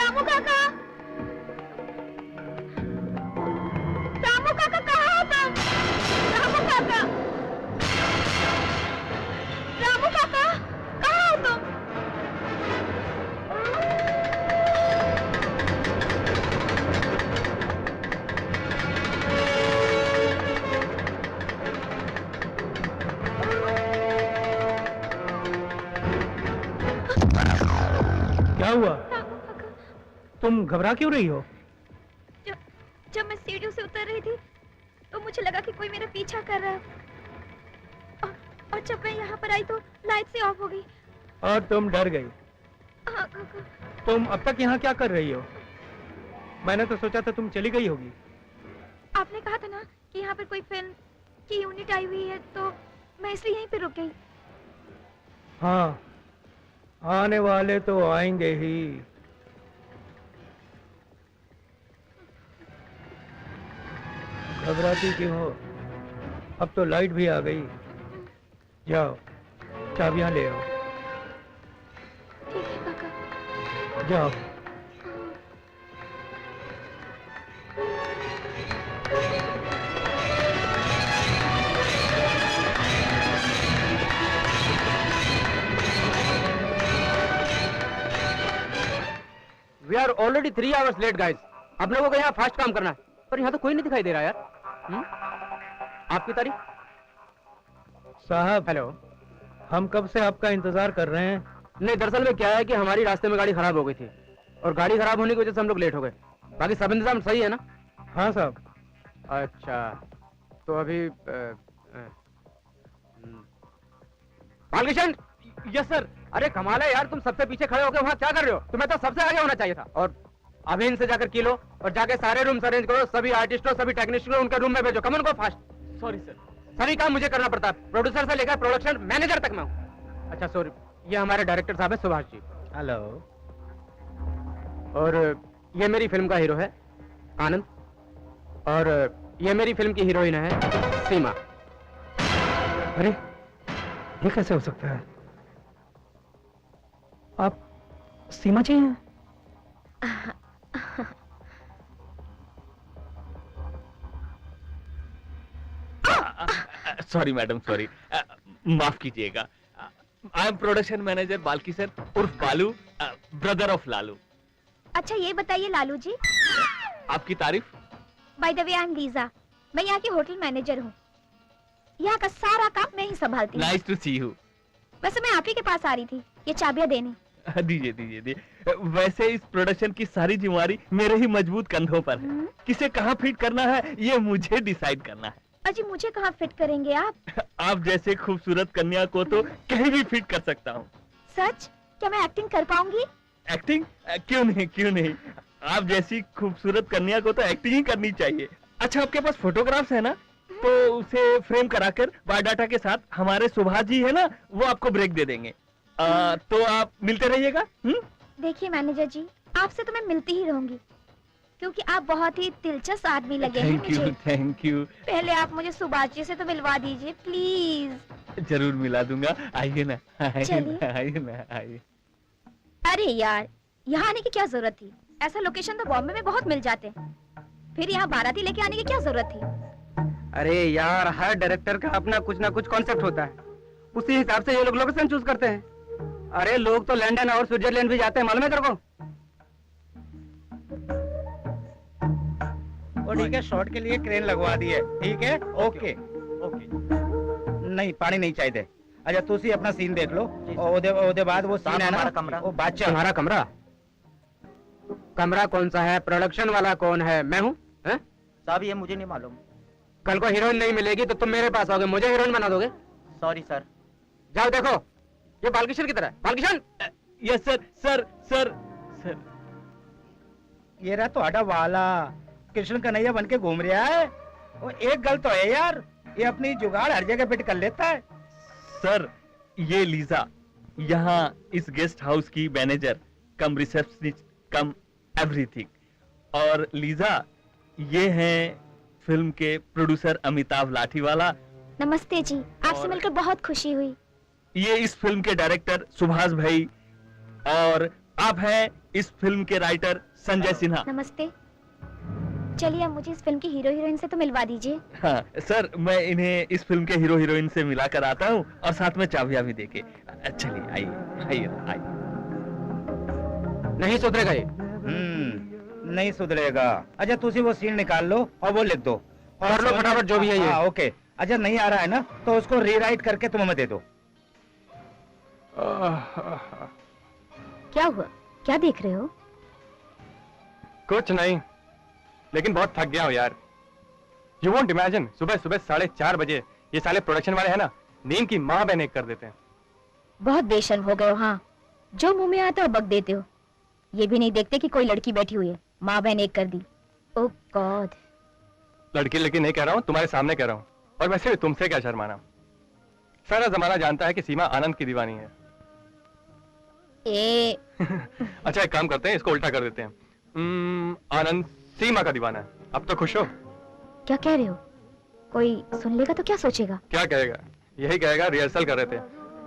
रामू काका, रामू काका कहाँ हो तुम? रामू काका, रामू काका कहाँ हो तुम? क्या हुआ? तुम घबरा क्यों रही हो? जब मैं सीढ़ियों से उतर रही थी तो मुझे लगा कि कोई मेरा पीछा कर रहा है और जब मैं यहाँ पर आई तो लाइट से ऑफ हो गई। और तुम डर गई? हाँ काका। तुम अब तक यहाँ क्या कर रही हो? मैंने तो सोचा था तुम चली गई होगी। आपने कहा था ना कि यहाँ पर कोई फिल्म की यूनिट आई हुई है तो मैं इसलिए यहीं पे रुक गई। हाँ, आने वाले तो आएंगे ही। घबराती क्यों हो? अब तो लाइट भी आ गई। जाओ, चाबियां ले आओ। ठीक है काका। जाओ। We are already 3 hours late, guys. अपने को यहाँ फास्ट काम करना है, पर यहाँ तो कोई नहीं दिखाई दे रहा यार। आपकी तारीख? साहब, हेलो। हम कब से आपका इंतजार कर रहे हैं। नहीं, दरअसल में क्या है कि हमारी रास्ते में गाड़ी खराब हो गई थी और गाड़ी खराब होने की वजह से हम लोग लेट हो गए। बाकी सब इंतजाम सही है ना? हाँ साहब। अच्छा, तो अभी बालकिशन। Yes sir. अरे कमाल है यार, तुम सबसे पीछे खड़े होकर वहाँ क्या कर रहे हो? तुम्हें तो सबसे आगे होना चाहिए था। और अभी इनसे जाकर किलो और जाके सारे रूम्स अरेंज करो, सभी आर्टिस्टों सभी टेक्नीशियनों उनके रूम में भेजो। कमन को फास्ट। Sorry sir. सभी काम मुझे करना पड़ता है, प्रोड्यूसर से लेकर प्रोडक्शन मैनेजर तक मैं हूँ। अच्छा सॉरी, ये हमारे डायरेक्टर साहब है सुभाष जी। हेलो। और ये मेरी फिल्म का हीरो है आनंद, और ये मेरी फिल्म की हीरोइन है सीमा। अरे ये कैसे हो सकता है? आप सीमा जी हैं? सॉरी मैडम, सॉरी, माफ कीजिएगा। I am production manager Balki sir उर्फ बालू, ब्रदर ऑफ लालू। अच्छा ये बताइए लालू जी, आपकी तारीफ? By the way I am Lisa, मैं यहाँ की होटल मैनेजर हूँ। यहाँ का सारा काम मैं ही संभालती हूँ। Nice to see you. वैसे मैं आप ही के पास आ रही थी ये चाबियां देने। दीजिए दीजिए दीजिए। वैसे इस प्रोडक्शन की सारी जिम्मेदारी मेरे ही मजबूत कंधों पर है। किसे कहाँ फिट करना है ये मुझे डिसाइड करना है। अजी मुझे कहाँ फिट करेंगे आप? आप जैसे खूबसूरत कन्या को तो कहीं भी फिट कर सकता हूँ। सच? क्या मैं एक्टिंग कर पाऊंगी? एक्टिंग? क्यों नहीं, क्यों नहीं। आप जैसी खूबसूरत कन्या को तो एक्टिंग ही करनी चाहिए। अच्छा, आपके पास फोटोग्राफ्स है ना? तो उसे फ्रेम कराकर बायोडाटा के साथ हमारे सुभाष जी है ना, वो आपको ब्रेक दे देंगे। तो आप मिलते रहिएगा। देखिए मैनेजर जी, आपसे तो मैं मिलती ही रहूंगी क्योंकि आप बहुत ही दिलचस्प आदमी लगे हैं मुझे। Thank you. पहले आप मुझे सुभाष जी से तो मिलवा दीजिए प्लीज। जरूर मिला दूंगा, आइए ना, चलिए। आइए ना, आइए। अरे यार, यहाँ आने की क्या जरूरत थी? ऐसा लोकेशन तो बॉम्बे में बहुत मिल जाते हैं। फिर यहाँ बाराती लेके आने की क्या जरूरत थी? अरे यार, हर डायरेक्टर का अपना कुछ ना कुछ कॉन्सेप्ट होता है, उसी हिसाब से ये लोग लोकेशन चूज करते हैं। अरे लोग तो लंदन और स्विट्जरलैंड भी जाते हैं, मालूम है तेरे को? ठीक है, शॉट के लिए क्रेन लगवा दी है। ठीक है, ओके ओके। नहीं, पानी नहीं चाहिए। अच्छा तुसी अपना सीन देख लो और ओदे बाद वो सीन है ना, कमरा, वो बादशाह। तुम्हारा कमरा? कमरा कौन सा है? प्रोडक्शन वाला कौन है? मैं हूँ? साहब ये मुझे नहीं मालूम। कल को हीरोइन नहीं मिलेगी तो तुम मेरे पास आओगे, मुझे हीरोइन बना दोगे? Sorry sir. जाओ देखो, ये बालकिशन की तरह। Balkishan. Yes sir. Sir sir sir. ये रहा तो आडा वाला कृष्ण कन्हैया बन के घूम रहा है। वो एक गल तो है यार, ये अपनी जुगाड़ हर जगह फिट कर लेता है। सर ये लीजा यहाँ इस गेस्ट हाउस की मैनेजर कम रिसेप्शनिस्ट कम एवरीथिंग। और लीजा ये हैं फिल्म के प्रोड्यूसर अमिताभ लाठीवाला। नमस्ते जी, आपसे मिलकर बहुत खुशी हुई। ये इस फिल्म के डायरेक्टर सुभाष भाई और आप हैं इस फिल्म के राइटर संजय सिन्हा। नमस्ते। चलिए अब मुझे इस फिल्म की हीरो हीरोइन से तो मिलवा दीजिए। हाँ सर, मैं इन्हें इस फिल्म के हीरो हीरोइन से मिला कर आता हूँ और साथ में चाबियां भी देके। चलिए आइए आइए आइए। नहीं सुधरेगा ये। नहीं सुधरेगा। अच्छा तुसी वो सीन निकाल लो और वो लिख दो कर लो फटाफट जो भी है ये। हाँ, ओके। अच्छा नहीं आ रहा है ना तो उसको रीराइट करके तुम हमें दे दो। क्या हुआ, क्या देख रहे हो? कुछ नहीं, लेकिन बहुत थक गया हूँ यार। यू वोंट इमेजिन, सुबह सुबह 4:30 बजे ये साले प्रोडक्शन वाले हैं ना, नींद की माँ बहन एक कर देते हैं। बहुत बेशर्म हो गए हो। हाँ, जो मुंह में आता है बक देते हो। ये भी नहीं देखते कि कोई लड़की बैठी हुई है, माँ बहन एक कर दी। ओह गॉड। लड़की लड़की नहीं कह रहा हूँ, तुम्हारे सामने कह रहा हूँ। और वैसे भी तुमसे क्या शर्माना, सारा जमाना जानता है कि सीमा आनंद की दीवानी है। अच्छा एक काम करते हैं, इसको उल्टा कर देते हैं। आनंद सीमा का दीवाना है। अब तो खुश हो? क्या कह रहे हो? कोई सुन लेगा तो क्या सोचेगा? क्या कहेगा? यही कहेगा रिहर्सल कर रहे थे।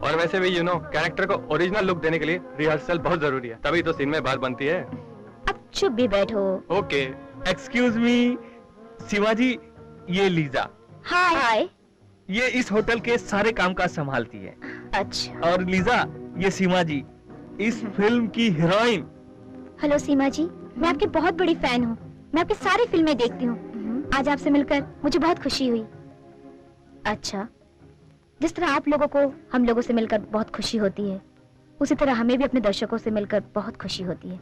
और वैसे भी यू नो, कैरेक्टर को ओरिजिनल लुक देने के लिए रिहर्सल बहुत जरूरी है, तभी तो सीन में बात बनती है। अब चुप भी बैठो। ओके। एक्सक्यूज मी सीमा जी, ये लीजा। हाय। ये इस होटल के सारे काम काज संभालती है। अच्छा। और लीजा, ये सीमा जी इस फिल्म की हीरोइन। हेलो सीमा जी, मैं आपकी बहुत बड़ी फैन हूँ। मैं आपकी सारी फिल्में देखती हूँ। आज आपसे मिलकर मुझे बहुत खुशी हुई। अच्छा, जिस तरह आप लोगों को हम लोगों से मिलकर बहुत खुशी होती है, उसी तरह हमें भी अपने दर्शकों से मिलकर बहुत खुशी होती है,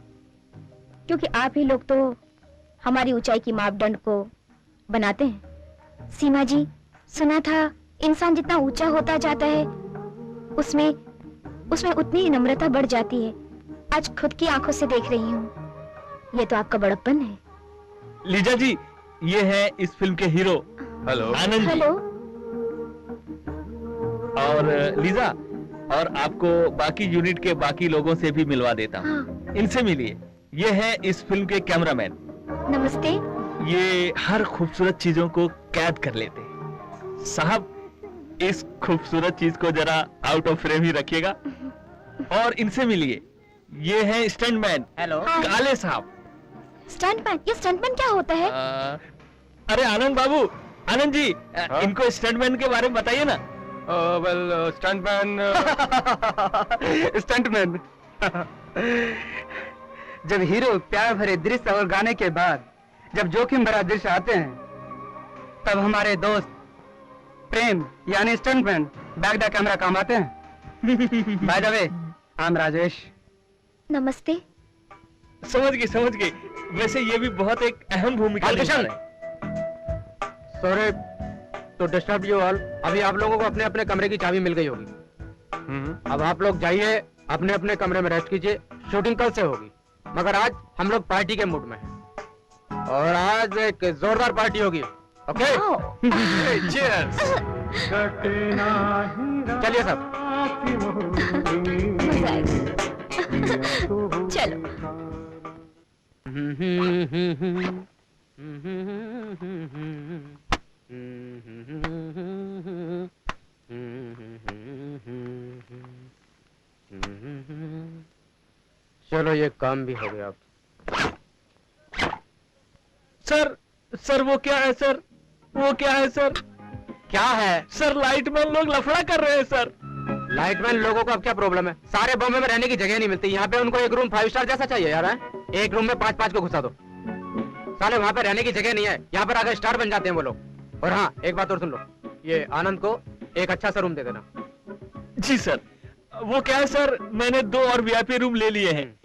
क्योंकि आप ही लोग तो हमारी ऊंचाई की मापदंड को बनाते हैं। सीमा जी, सुना था इंसान जितना ऊंचा होता जाता है उसमें उतनी ही नम्रता बढ़ जाती है। आज खुद की आंखों से देख रही हूँ। ये तो आपका बड़प्पन है। लीजा जी, ये है इस फिल्म के hero hello. Anand ji. Hello. और लीजा, और आपको बाकी यूनिट के बाकी लोगों से भी मिलवा देता हूँ। हाँ। इनसे मिलिए। ये है इस फिल्म के कैमरामैन। नमस्ते। ये हर खूबसूरत चीजों को कैद कर लेते हैं। साहब, इस खूबसूरत चीज को जरा आउट ऑफ फ्रेम ही रखिएगा। और इनसे मिलिए, ये है स्टंटमैन। हेलो। काले साहब। स्टंटमैन? ये स्टंटमैन क्या होता है? अरे आनंद बाबू, आनंद जी, हाँ? इनको स्टंटमैन के बारे में बताइए ना। Well stuntman. स्टंटमैन जब हीरो प्यार भरे दृश्य और गाने के बाद जब जोखिम भरा दृश्य आते हैं, तब हमारे दोस्त प्रेम यानी स्टंटमैन बैक द कैमरा काम आते हैं। By the way, I am Rajesh. नमस्ते। समझ गई। वैसे ये भी बहुत एक अहम भूमिका निभा रहे हैं। सॉरी तो डिस्टर्ब यू ऑल। अभी आप लोगों को अपने अपने कमरे की चाबी मिल गई होगी। अब आप लोग जाइए, अपने अपने कमरे में रेस्ट कीजिए। शूटिंग कल से होगी, मगर आज हम लोग पार्टी के मूड में हैं और आज एक जोरदार पार्टी होगी। ओके? चीयर्स। चलिए सब। मजा आएगा। चलो। चलो ये काम भी हो गया। अब सर वो क्या है सर? वो क्या है सर? क्या है? सर लाइटमैन लोग लफड़ा कर रहे हैं सर। लाइटमैन लोगों को अब क्या प्रॉब्लम है? सारे बॉम्बे में रहने की जगह नहीं मिलती। यहाँ पे उनको एक रूम 5 स्टार जैसा चाहिए यार। है? एक रूम में 5-5 को घुसा दो। साले वहाँ पे रहने की जगह नहीं है, यहाँ पर आकर स्टार बन जाते हैं वो लोग। और हाँ, एक बात और सुन लो, ये आनंद को एक अच्छा सा रूम दे देना। जी सर। वो क्या है सर, मैंने 2 और वीआईपी रूम ले लिए हैं।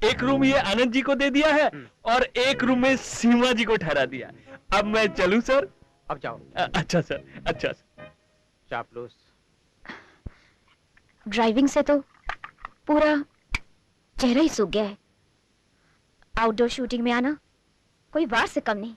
एक रूम ये आनंद जी को दे दिया है और एक रूम में सीमा जी को ठहरा दिया। अब मैं चलूं सर? अब जाओ। अच्छा सर, अच्छा सर। चापलूस। ड्राइविंग से तो पूरा चेहरा ही सूख गया है। आउटडोर शूटिंग में आना कोई वार से कम नहीं।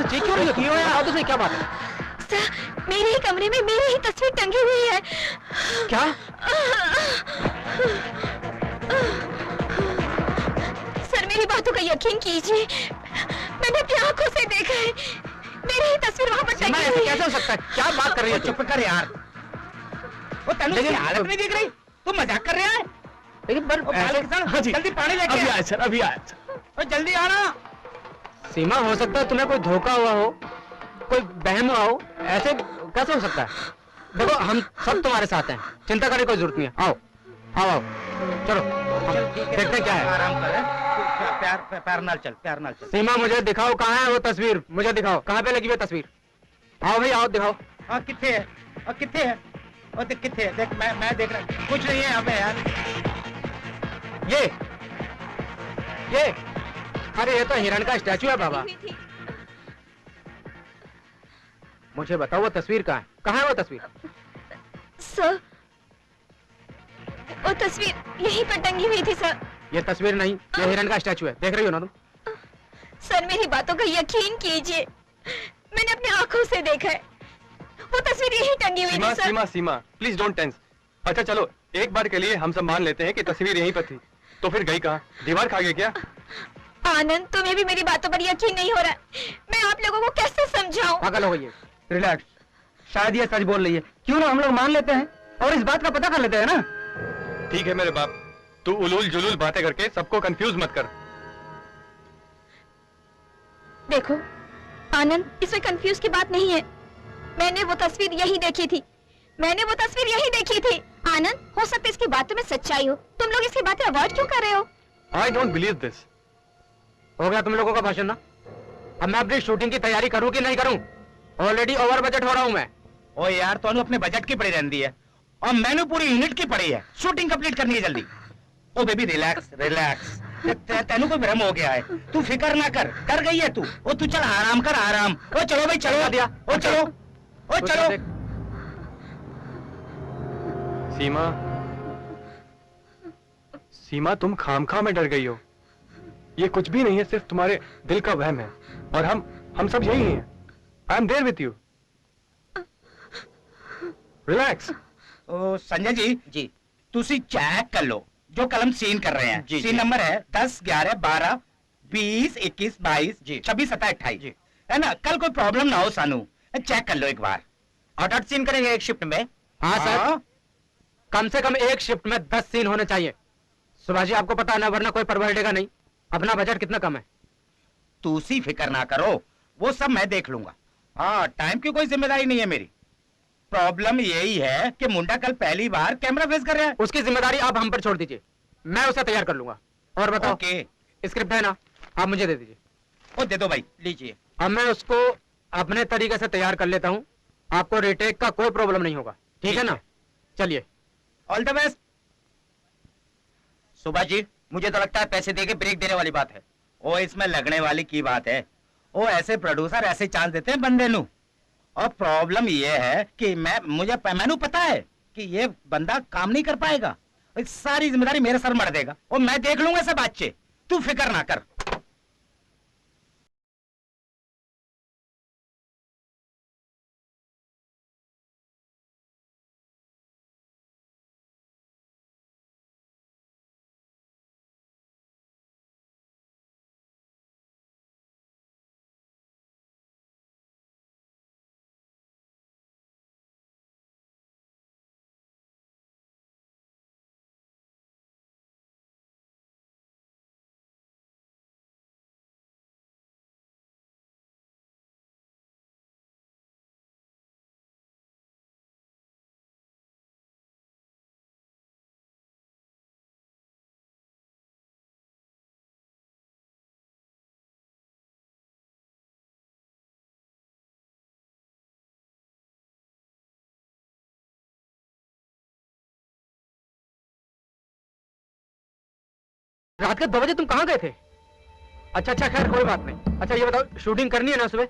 चीख क्यों रही हो? नहीं, क्या बात है? सर, मेरे ही कमरे में मेरी ही तस्वीर टंगी हुई है। क्या? सर, मेरी बातों का यकीन कीजिए, मैंने अपनी आंखों से देखा है, मेरी ही तस्वीर वहाँ पर सीमा, टंगी ऐसे हुई है। कैसे हो सकता है? क्या बात कर रही है? चुप कर यार। वो तनु की हालत नहीं दिख रही? तू मजाक कर रहा है? लेकिन पर हाँ जी, जल्दी पानी लेके अभी आ। आया सर, अभी आया सर। और जल्दी आना। सीमा, हो सकता है तुम्हें कोई धोखा हुआ हो, कोई बहम हुआ हो, ऐसे कैसे हो सकता है? देखो, हम सब तुम्हारे साथ हैं, चिंता करने की कोई जरूरत नहीं है। आओ आओ आओ, चलो देखते हैं क्या है। आराम कर। प्यार नाल चल, प्यार नाल चल। सीमा, मुझे दिखाओ कहाँ है वो तस्वीर, मुझे दिखाओ कहाँ पे लगी हुई है तस्वीर। आओ भाई, आओ दिखाओ। हाँ, किथे है? और किथे है? और देख किथे है? देख, मैं देख रहा हूँ। कुछ नहीं है यहाँ पे यार। ये अरे ये तो हिरण का स्टैचू है बाबा। मुझे बताओ वो तस्वीर कहाँ है? कहाँ है वो तस्वीर? सर, वो तस्वीर यहीं पर टंगी हुई थी सर। ये तस्वीर नहीं, ये हिरण का स्टैचू है, देख रही हो ना तुम? सर, मेरी बातों का यकीन कीजिए, मैंने अपनी आंखों से देखा है, वो तस्वीर यहीं टंगी हुई सीमा थी sir. Seema Seema, please don't tense. अच्छा चलो, एक बार के लिए हम सब मान लेते हैं कि तस्वीर यहीं पर थी, तो फिर गई कहाँ? दीवार खा गई क्या? आनंद, तुम्हें भी मेरी बातों पर यकीन नहीं हो रहा है, मैं आप लोगों को कैसे समझाऊं? पागल हो गई है। रिलैक्स, शायद ये सच बोल रही है। क्यों ना हम लोग मान लेते हैं और इस बात का पता कर लेते हैं ना। ठीक है मेरे बाप, तू उलूल जुलूल बातें करके सबको कंफ्यूज मत कर। देखो आनंद, इसमें कंफ्यूज की बात नहीं है, मैंने वो तस्वीर यही देखी थी, मैंने वो तस्वीर यही देखी थी। आनंद, हो सकता है इसकी बातों में सच्चाई हो, तुम लोग इसकी बातें अवॉइड क्यों कर रहे हो? I don't believe this. हो गया तुम लोगों का भाषण ना? अब मैं अपनी शूटिंग की तैयारी करूं कि नहीं करूं? ऑलरेडी ओवर बजट हो रहा हूं मैं। ओ यार, तोनू अपने बजट की पड़ी रहती है और मैंने पूरी यूनिट की पड़ी है। शूटिंग कंप्लीट करनी है जल्दी। ओ बेबी, रिलैक्स रिलैक्स। तेनू को भ्रम हो गया है, तू फिक्र ना कर। डर गई है तू? ओ तू चल, आराम कर, आराम। ओ चलो भाई, चलो दिया। ओ चलो, ओ चलो। सीमा सीमा, तुम खामखा में डर गई हो। ये कुछ भी नहीं है, सिर्फ तुम्हारे दिल का वहम है, और हम सब यही हैं। I am there with you. Relax. ओ संजय जी, तुसी चेक कर लो जो कलम सीन कर रहे हैं। सीन नंबर है 10, 11, 12, 20, 21, 22, 26, 27, 28, है ना? कल कोई प्रॉब्लम ना हो सानू, चेक कर लो एक बार। 8 सीन करेंगे एक शिफ्ट में? हाँ सर, कम से कम एक शिफ्ट में 10 सीन होने चाहिए। सुभाष जी, आपको पता है ना, वरना कोई परवाह देगा नहीं। अपना बजट कितना कम है। तुसी फिक्र ना करो, वो सब मैं देख लूंगा। हाँ, टाइम की कोई जिम्मेदारी नहीं है मेरी। प्रॉब्लम यही है कि मुंडा कल पहली बार कैमरा फेस कर रहा है। उसकी जिम्मेदारी आप हम पर छोड़ दीजिए, मैं उसे तैयार कर लूंगा। और बताओ, स्क्रिप्ट है ना, आप मुझे दे दीजिए। ओ दे दो भाई, लीजिए। अब मैं उसको अपने तरीके से तैयार कर लेता हूँ, आपको रीटेक का कोई प्रॉब्लम नहीं होगा, ठीक है ना? चलिए, all the best. Subhash ji, मुझे तो लगता है पैसे देके ब्रेक देने वाली बात है। ओ, इसमें लगने वाली की बात है। ओ, ऐसे प्रोड्यूसर ऐसे चांस देते हैं बंदे नू। और प्रॉब्लम ये है कि मैनू पता है कि ये बंदा काम नहीं कर पाएगा, सारी जिम्मेदारी मेरे सर मर देगा और मैं देख लूंगा सब बच्चे, तू फिक्र ना कर। रात के 2 बजे तुम कहाँ गए थे? अच्छा, खैर कोई बात नहीं। अच्छा ये बताओ, शूटिंग करनी है ना सुबह?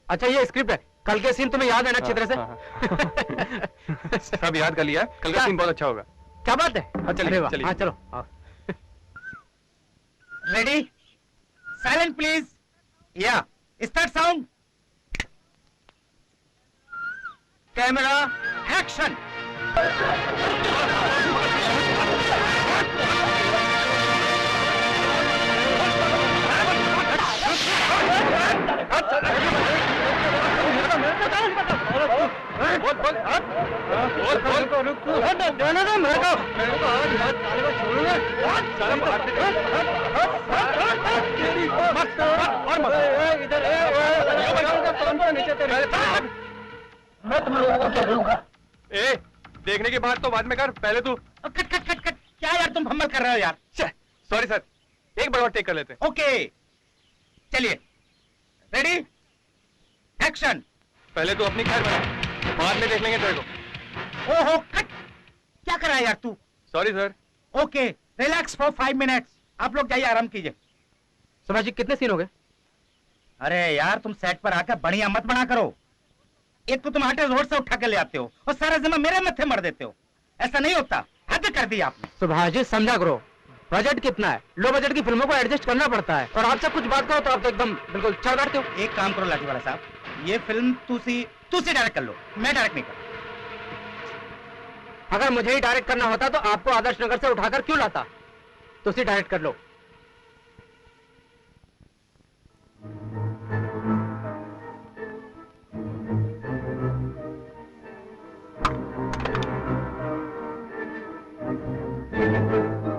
अच्छा, ये स्क्रिप्ट है, कल के सीन तुम्हें याद है ना अच्छी तरह से? सब याद कर लिया, कल का सीन बहुत अच्छा होगा। क्या बात है? हाँ चलिए, चलिए। हाँ चलो। रेडी, साइलेंट प्लीज, या स्टार्ट साउंड। Camera action. ए, देखने की बात तो बाद में कर, पहले तू। कट कट कट कट, क्या यार तुम फम्बल कर रहे हो यार। सॉरी सर, एक बार और टेक कर लेते हैं। ओके चलिए, रेडी एक्शन। पहले तू अपनी खैर बना, बाद में देख लेंगे तेरे को। ओहो कट, क्या कर रहा है यार तू। Sorry sir. Okay relax for 5 minutes. आप लोग जाइए, आराम कीजिए। सुभाष जी कितने सीन हो गए? अरे यार तुम सेट पर आकर बढ़िया मत बना करो। एक तो तुम आटे रोड से उठा के ले आते हो और सारा जिम्मा मेरे मत्थे मर देते हो। ऐसा नहीं होता, हद कर दी आपने। सुभाष जी समझा करो, बजट कितना है, लो बजट की फिल्मों को एडजस्ट करना पड़ता है, और आपसे कुछ बात करो तो आप तो एकदम बिल्कुल चढ़ बैठते हो। एक काम करो लाठी वाला साहब, ये फिल्म तुसी डायरेक्ट कर लो, मैं डायरेक्ट नहीं कर। अगर मुझे ही डायरेक्ट करना होता तो आपको आदर्श नगर से उठाकर क्यों लाता? तुसी डायरेक्ट कर लो।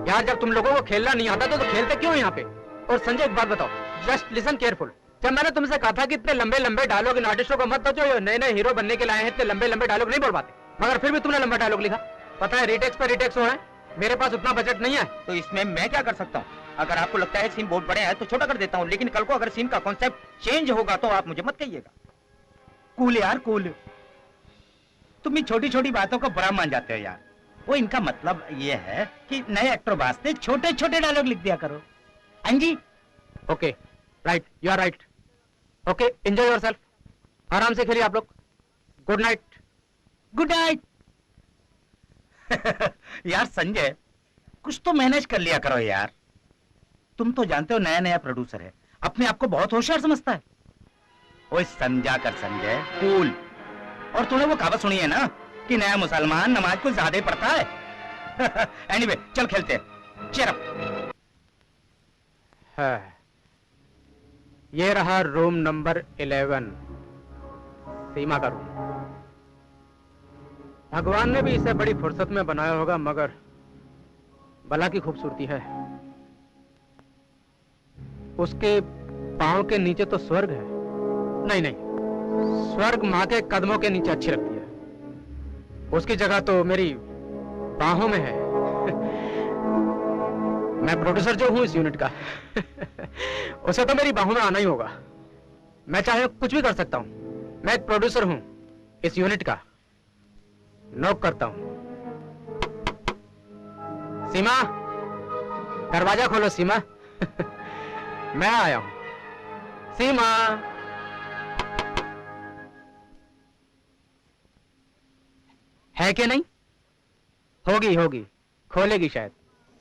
यार जब तुम लोगों को खेलना नहीं आता तो खेलते क्यों यहाँ पे? और संजय एक बात बताओ, जस्ट लिसन केयरफुल। जब मैंने तुमसे कहा था कि इतने लंबे लंबे डायलॉग इन आर्टिस्टों को मत दो जो नए नए हीरो बनने के लाए हैं, इतने लंबे लंबे डायलॉग नहीं बोल पाते, मगर फिर भी तुमने लंबा डायलॉग लिखा। पता है रीटेक्स पर रीटेक्स हो रहे हैं, मेरे पास उतना बजट नहीं है। तो इसमें मैं क्या कर सकता हूँ? अगर आपको लगता है सीन बहुत बड़े हैं तो छोटा कर देता हूँ, लेकिन कल को अगर सीन का कॉन्सेप्ट चेंज होगा तो आप मुझे मत कहिएगा। कूल यार कूल, तुम भी छोटी छोटी बातों को बुरा मान जाते हो यार। वो इनका मतलब ये है कि नए एक्टर वास्ते छोटे छोटे डायलॉग लिख दिया करो। हाँ जी। Okay right, you are right. Okay enjoy yourself, आराम से खेलिए आप लोग। Good night. Good night. यार संजय, कुछ तो मैनेज कर लिया करो यार। तुम तो जानते हो नया नया प्रोड्यूसर है, अपने आप को बहुत होशियार समझता है। ओए समझा कर संजय, कूल। और तूने वो कहावत सुनी है ना कि नया मुसलमान नमाज को ज्यादा पढ़ता है। एनीवे चल खेलते हैं, चीयर अप। है ये रहा रूम नंबर 11, सीमा का रूम। भगवान ने भी इसे बड़ी फुर्सत में बनाया होगा, मगर बला की खूबसूरती है। उसके पांव के नीचे तो स्वर्ग है। नहीं नहीं, स्वर्ग माँ के कदमों के नीचे अच्छी लगती है। उसकी जगह तो मेरी बाहों में है। मैं प्रोड्यूसर जो हूं इस यूनिट का, उसे तो मेरी बाहों में आना ही होगा। मैं चाहे कुछ भी कर सकता हूं। मैं एक प्रोड्यूसर हूं इस यूनिट का। नॉक करता हूं। सीमा, दरवाजा खोलो सीमा। मैं आया हूं। सीमा, है कि नहीं? होगी होगी, खोलेगी शायद।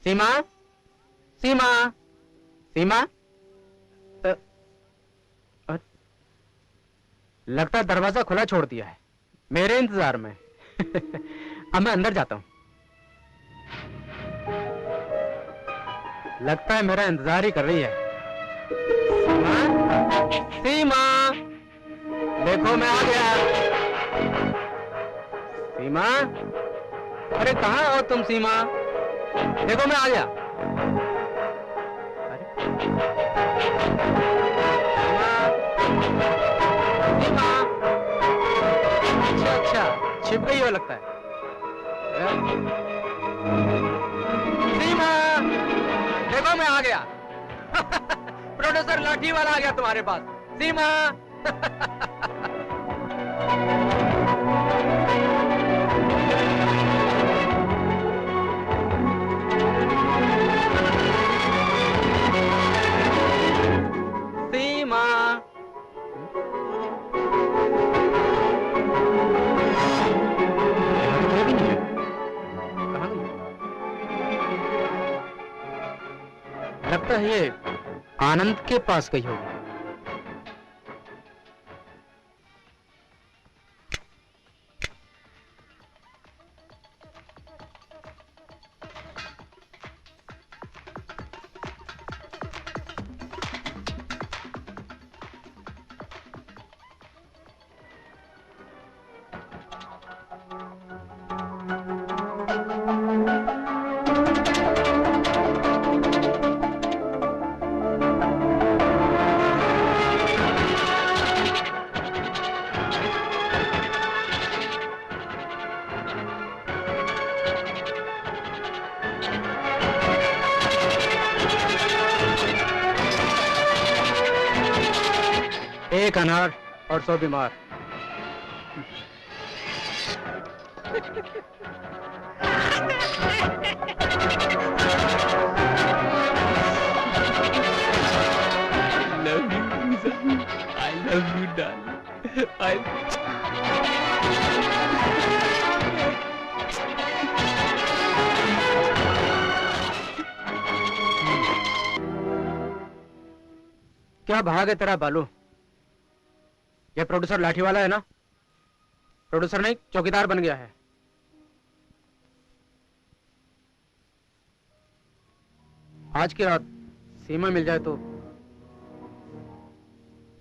सीमा, सीमा, सीमा। लगता है दरवाजा खुला छोड़ दिया है, मेरे इंतजार में। अब मैं अंदर जाता हूं। लगता है मेरा इंतजार ही कर रही है। सीमा, सीमा, देखो मैं आ गया। सीमा, अरे कहाँ हो तुम सीमा? देखो मैं आ गया। सीमा, अच्छा अच्छा, छिप गई हो लगता है। सीमा, देखो मैं आ गया। प्रोड्यूसर लाठी वाला आ गया तुम्हारे पास। सीमा। सीमा, लगता है ये आनंद के पास गई होगी। एक अनार और 100 बीमार। love you, Lisa. I love you, darling. क्या भाग है तेरा बालू। ये प्रोड्यूसर लाठी वाला है ना? प्रोड्यूसर नहीं, चौकीदार बन गया है। आज की रात सीमा मिल जाए तो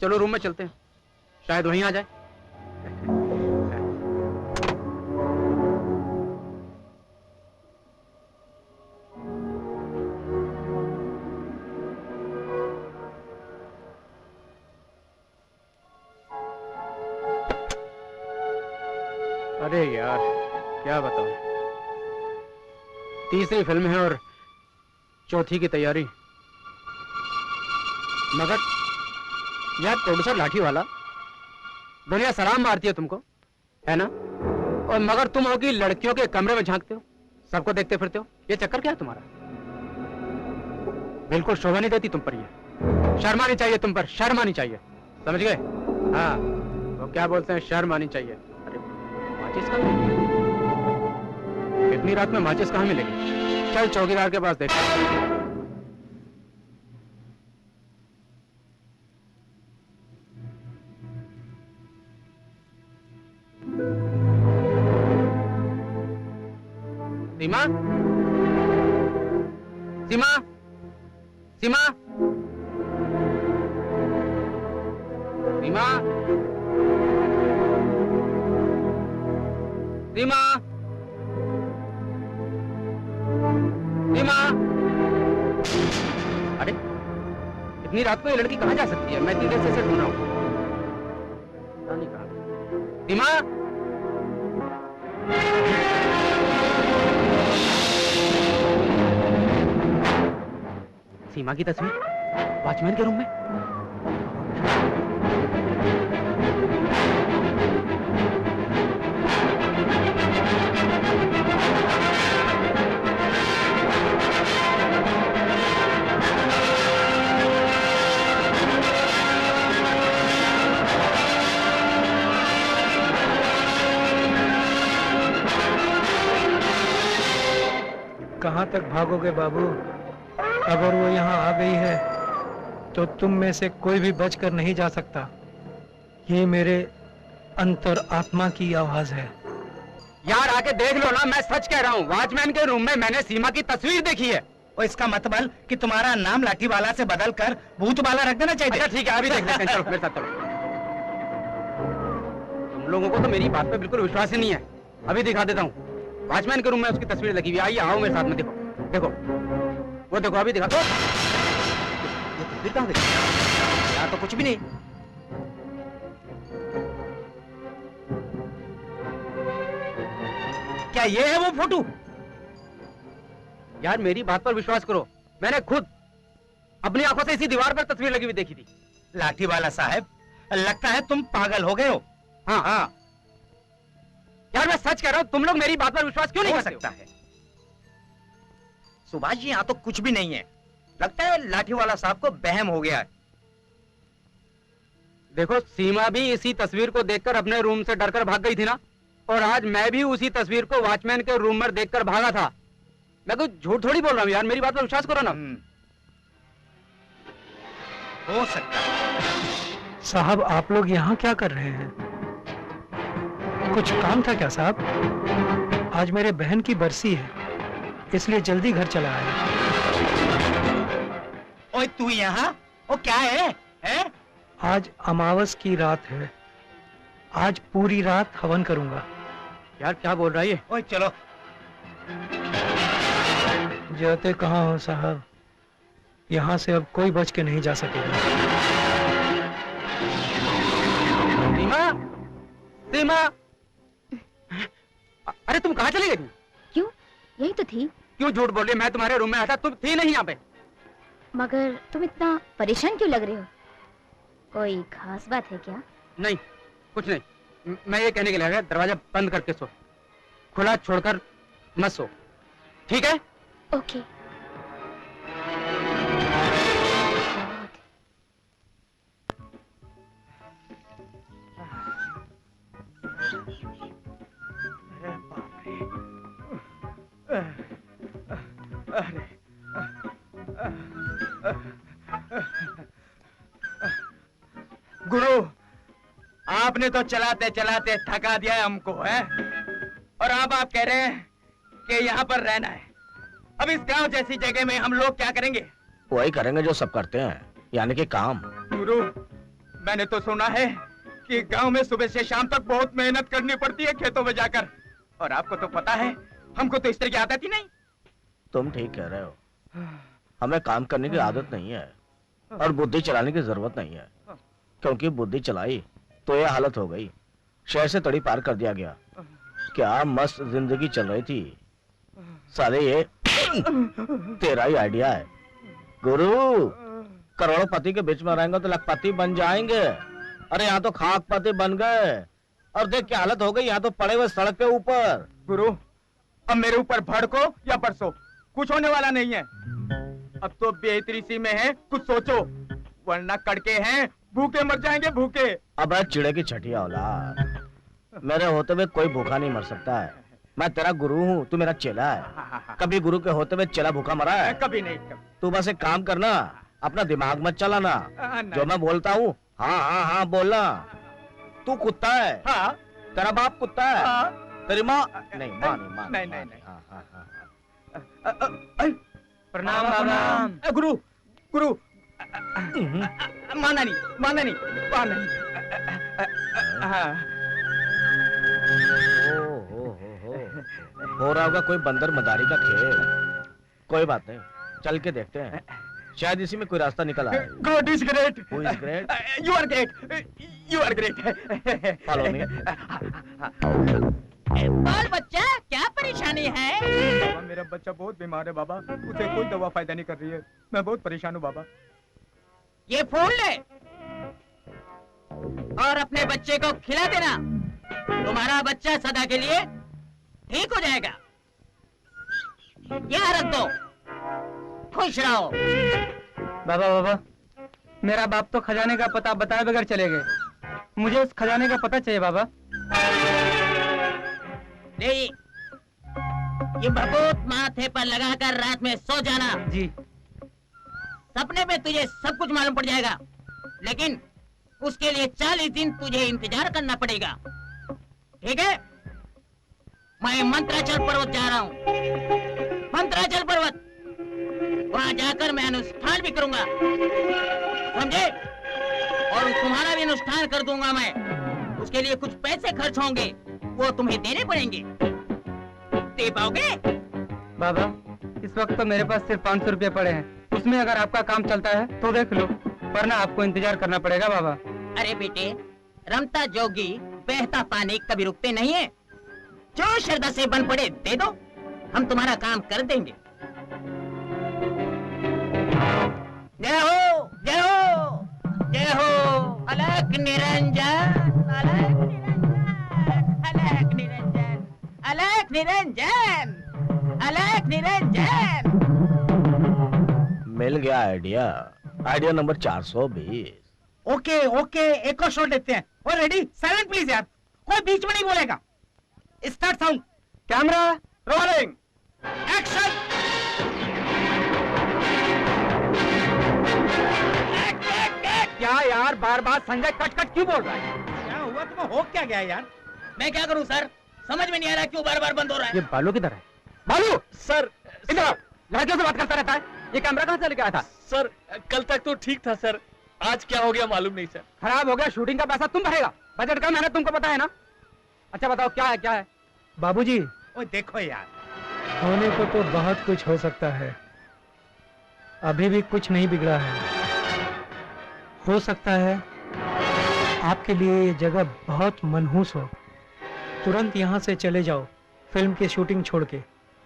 चलो रूम में चलते हैं, शायद वहीं आ जाए। अरे यार क्या बताऊं, तीसरी फिल्म है और चौथी की तैयारी। मगर यार प्रोड्यूसर लाठी वाला, दुनिया सलाम मारती है तुमको, है ना? और मगर तुम हो कि लड़कियों के कमरे में झांकते हो, सबको देखते फिरते हो। ये चक्कर क्या है तुम्हारा? बिल्कुल शोभा नहीं देती तुम पर, ये शर्म आनी चाहिए तुम पर, शर्म आनी चाहिए, समझ गए? हाँ, वो क्या बोलते हैं, शर्म आनी चाहिए। अरे माचिस कहाँ मिलेगी? इतनी रात में माचिस कहाँ मिलेगी? चल चौकीदार के पास देख। सीमा, सीमा, सीमा, सीमा, सीमा, सीमा। अरे इतनी रात को ये लड़की कहाँ जा सकती है? मैं इतनी देर से ढूंढ रहा हूँ, पता नहीं कहाँ। सीमा, सीमा की तस्वीर वॉचमैन के रूम में। कहाँ तक भागोगे बाबू? अगर वो यहाँ आ गई है तो तुम में से कोई भी बचकर नहीं जा सकता। ये मेरे अंतर आत्मा की आवाज है। यार आके देख लो ना, मैं सच कह रहा हूँ। वॉचमैन के रूम में मैंने सीमा की तस्वीर देखी है। और इसका मतलब कि तुम्हारा नाम लाठी वाला से बदल कर भूत वाला रख देना चाहिए। अच्छा ठीक है, अभी देख लेते हैं, चलो मेरे साथ चलो। तुम लोगों को तो मेरी बात पे बिल्कुल विश्वास ही नहीं है। अभी दिखा देता हूँ, वॉचमैन के रूम में उसकी तस्वीर लगी हुई है। आइए आओ मेरे साथ में, देखो देखो, वो देखो, अभी दिखा दो। ये तस्वीर कहाँ गई? यार तो कुछ भी नहीं। क्या ये है वो फोटो? यार मेरी बात पर विश्वास करो, मैंने खुद अपनी आंखों से इसी दीवार पर तस्वीर लगी हुई देखी थी। लाठी वाला साहब, लगता है तुम पागल हो गए हो। हाँ हाँ यार मैं सच कह रहा हूँ, तुम लोग मेरी बात पर विश्वास क्यों नहीं हो कर सकता है? सुभाष जी यहाँ तो कुछ भी नहीं है, लगता है लाठी वाला साहब को वहम हो गया है। देखो सीमा भी इसी तस्वीर को देखकर अपने रूम से डरकर भाग गई थी ना, और आज मैं भी उसी तस्वीर को वॉचमैन के रूम में देखकर भागा था। मैं कोई झूठ थोड़ी बोल रहा हूँ यार, मेरी बात पर विश्वास करो ना। हो सकता है। साहब आप लोग यहाँ क्या कर रहे हैं? कुछ काम था क्या साहब? आज मेरे बहन की बरसी है, इसलिए जल्दी घर चला आया। ओए तू यहाँ? वो क्या है? हैं? आज अमावस की रात है, आज पूरी रात हवन करूंगा। यार क्या बोल रहा है ये? ओए चलो। जाते कहाँ हो साहब? यहाँ से अब कोई बच के नहीं जा सकेगा। सीमा, सीमा, अरे तुम कहाँ चली गई? क्यों? यही तो थी। क्यों झूठ बोल रही? मैं तुम्हारे रूम में आया था, तुम थी नहीं यहाँ पे। मगर तुम इतना परेशान क्यों लग रहे हो? कोई खास बात है क्या? नहीं, कुछ नहीं। मैं ये कहने के लिए आया, दरवाजा बंद करके सो, खुला छोड़कर मत सो, ठीक है? ओके। गुरु, आपने तो चलाते चलाते थका दिया है हमको, है? और अब आप कह रहे हैं कि यहाँ पर रहना है। अब इस गांव जैसी जगह में हम लोग क्या करेंगे? वही करेंगे जो सब करते हैं, यानी कि काम। गुरु, मैंने तो सुना है कि गांव में सुबह से शाम तक बहुत मेहनत करनी पड़ती है खेतों में जाकर, और आपको तो पता है हमको तो इस तरह की आदत ही नहीं। तुम ठीक कह रहे हो, हमें काम करने की आदत नहीं है और बुद्धि चलाने की जरूरत नहीं है, क्योंकि बुद्धि चलाई तो ये हालत हो गई। शहर से तड़ी पार कर दिया गया। क्या मस्त जिंदगी चल रही थी। साले ये तेरा ही आइडिया है। गुरु, करोड़पति के बीच में रहेंगे तो लखपति बन जाएंगे। अरे यहाँ तो खाकपति बन गए, और देख क्या हालत हो गई, यहाँ तो पड़े हुए सड़क के ऊपर। गुरु, अब मेरे ऊपर भड़को या बरसो, कुछ होने वाला नहीं है। अब तो बेहतरी सी में है, कुछ सोचो, वरना कड़के हैं, भूखे मर जाएंगे भूखे। अब चिड़े की छठिया औलाद, मेरे होते हुए कोई भूखा नहीं मर सकता है। मैं तेरा गुरु हूँ, तू मेरा चेला है। कभी गुरु के होते हुए चेला भूखा मरा है? कभी नहीं, कभी। तू बस एक काम करना, अपना दिमाग मत चलाना। नहीं। जो मैं बोलता हूँ हाँ हाँ हाँ बोलना। तू कुत्ता है, हाँ, तेरा बाप कुत्ता है, हाँ। तेरी माँ नहीं, माँ नहीं, माँ नहीं, माँ नहीं। हाँ, हाँ, हाँ। प्रणाम बाबा। गुरु, गुरु, माना नहीं, माना नहीं, माना नहीं। हाँ। हो रहा होगा कोई बंदर मदारी का खेल। कोई बात नहीं, चल के देखते हैं, शायद इसी में कोई रास्ता निकल आए। God is great. Who is great? You are great. You are great. Follow me. बाल बच्चा, क्या परेशानी है? बाबा, मेरा बच्चा बहुत बीमार है बाबा, उसे कोई दवा फायदा नहीं कर रही है। मैं बहुत परेशान हूँ बाबा। ये फूल ले और अपने बच्चे को खिला देना। तुम्हारा बच्चा सदा के लिए ठीक हो जाएगा। यहाँ रख दो, खुश रहो। बाबा बाबा, मेरा बाप तो खजाने का पता बताए बगैर चले गए। मुझे उस खजाने का पता चाहिए बाबा। नहीं, ये भभूत माथे पर लगाकर रात में सो जाना। जी। सपने में तुझे सब कुछ मालूम पड़ जाएगा, लेकिन उसके लिए 40 दिन तुझे इंतजार करना पड़ेगा, ठीक है? मैं मंत्राचल पर्वत जा रहा हूँ। मंत्राचल पर्वत, वहाँ जाकर मैं अनुष्ठान भी करूंगा, समझे? और तुम्हारा भी अनुष्ठान कर दूंगा मैं। उसके लिए कुछ पैसे खर्च होंगे, वो तुम्हें देने पड़ेंगे। दे पाओगे? बाबा, इस वक्त तो मेरे पास सिर्फ 500 रुपये पड़े हैं। उसमें अगर आपका काम चलता है तो देख लो, वरना आपको इंतजार करना पड़ेगा बाबा। अरे बेटे, रमता जोगी बहता पानी कभी रुकते नहीं है। जो श्रद्धा से बन पड़े दे दो, हम तुम्हारा काम कर देंगे। जय हो, जय हो, जय हो। अलख निरंजन, अलख निरंजन, अलख निरंजन, अलख निरंजन, अलख निरंजन। मिल गया idea. Idea number 420। Okay okay, एक और शॉट लेते हैं। और रेडी, साइलेंट प्लीज यार, कोई बीच में नहीं बोलेगा। Start sound, camera rolling, action. क्या यार, बार बार संजय कट कट क्यों बोल रहा है? क्या हुआ, तुम्हें हो क्या गया यार? मैं क्या करूं सर, समझ में नहीं आ रहा क्यों बार बार बंद हो रहा है। ये बालू किधर है? बालू सर, इधर लड़कियों से बात करता रहता है। ये कैमरा कहाँ से लेके आया था? सर, कल तक तो ठीक था सर, आज क्या हो गया मालूम नहीं सर। खराब हो गया, शूटिंग का पैसा तुम भरेगा, बजट का मेहनत तुमको पता है ना। अच्छा बताओ क्या है, क्या है? बाबूजी, ओ देखो यार, होने को तो बहुत कुछ हो सकता है, अभी भी कुछ नहीं बिगड़ा है। हो सकता है आपके लिए ये जगह बहुत मनहूस हो। तुरंत यहाँ से चले जाओ, फिल्म की शूटिंग छोड़ के।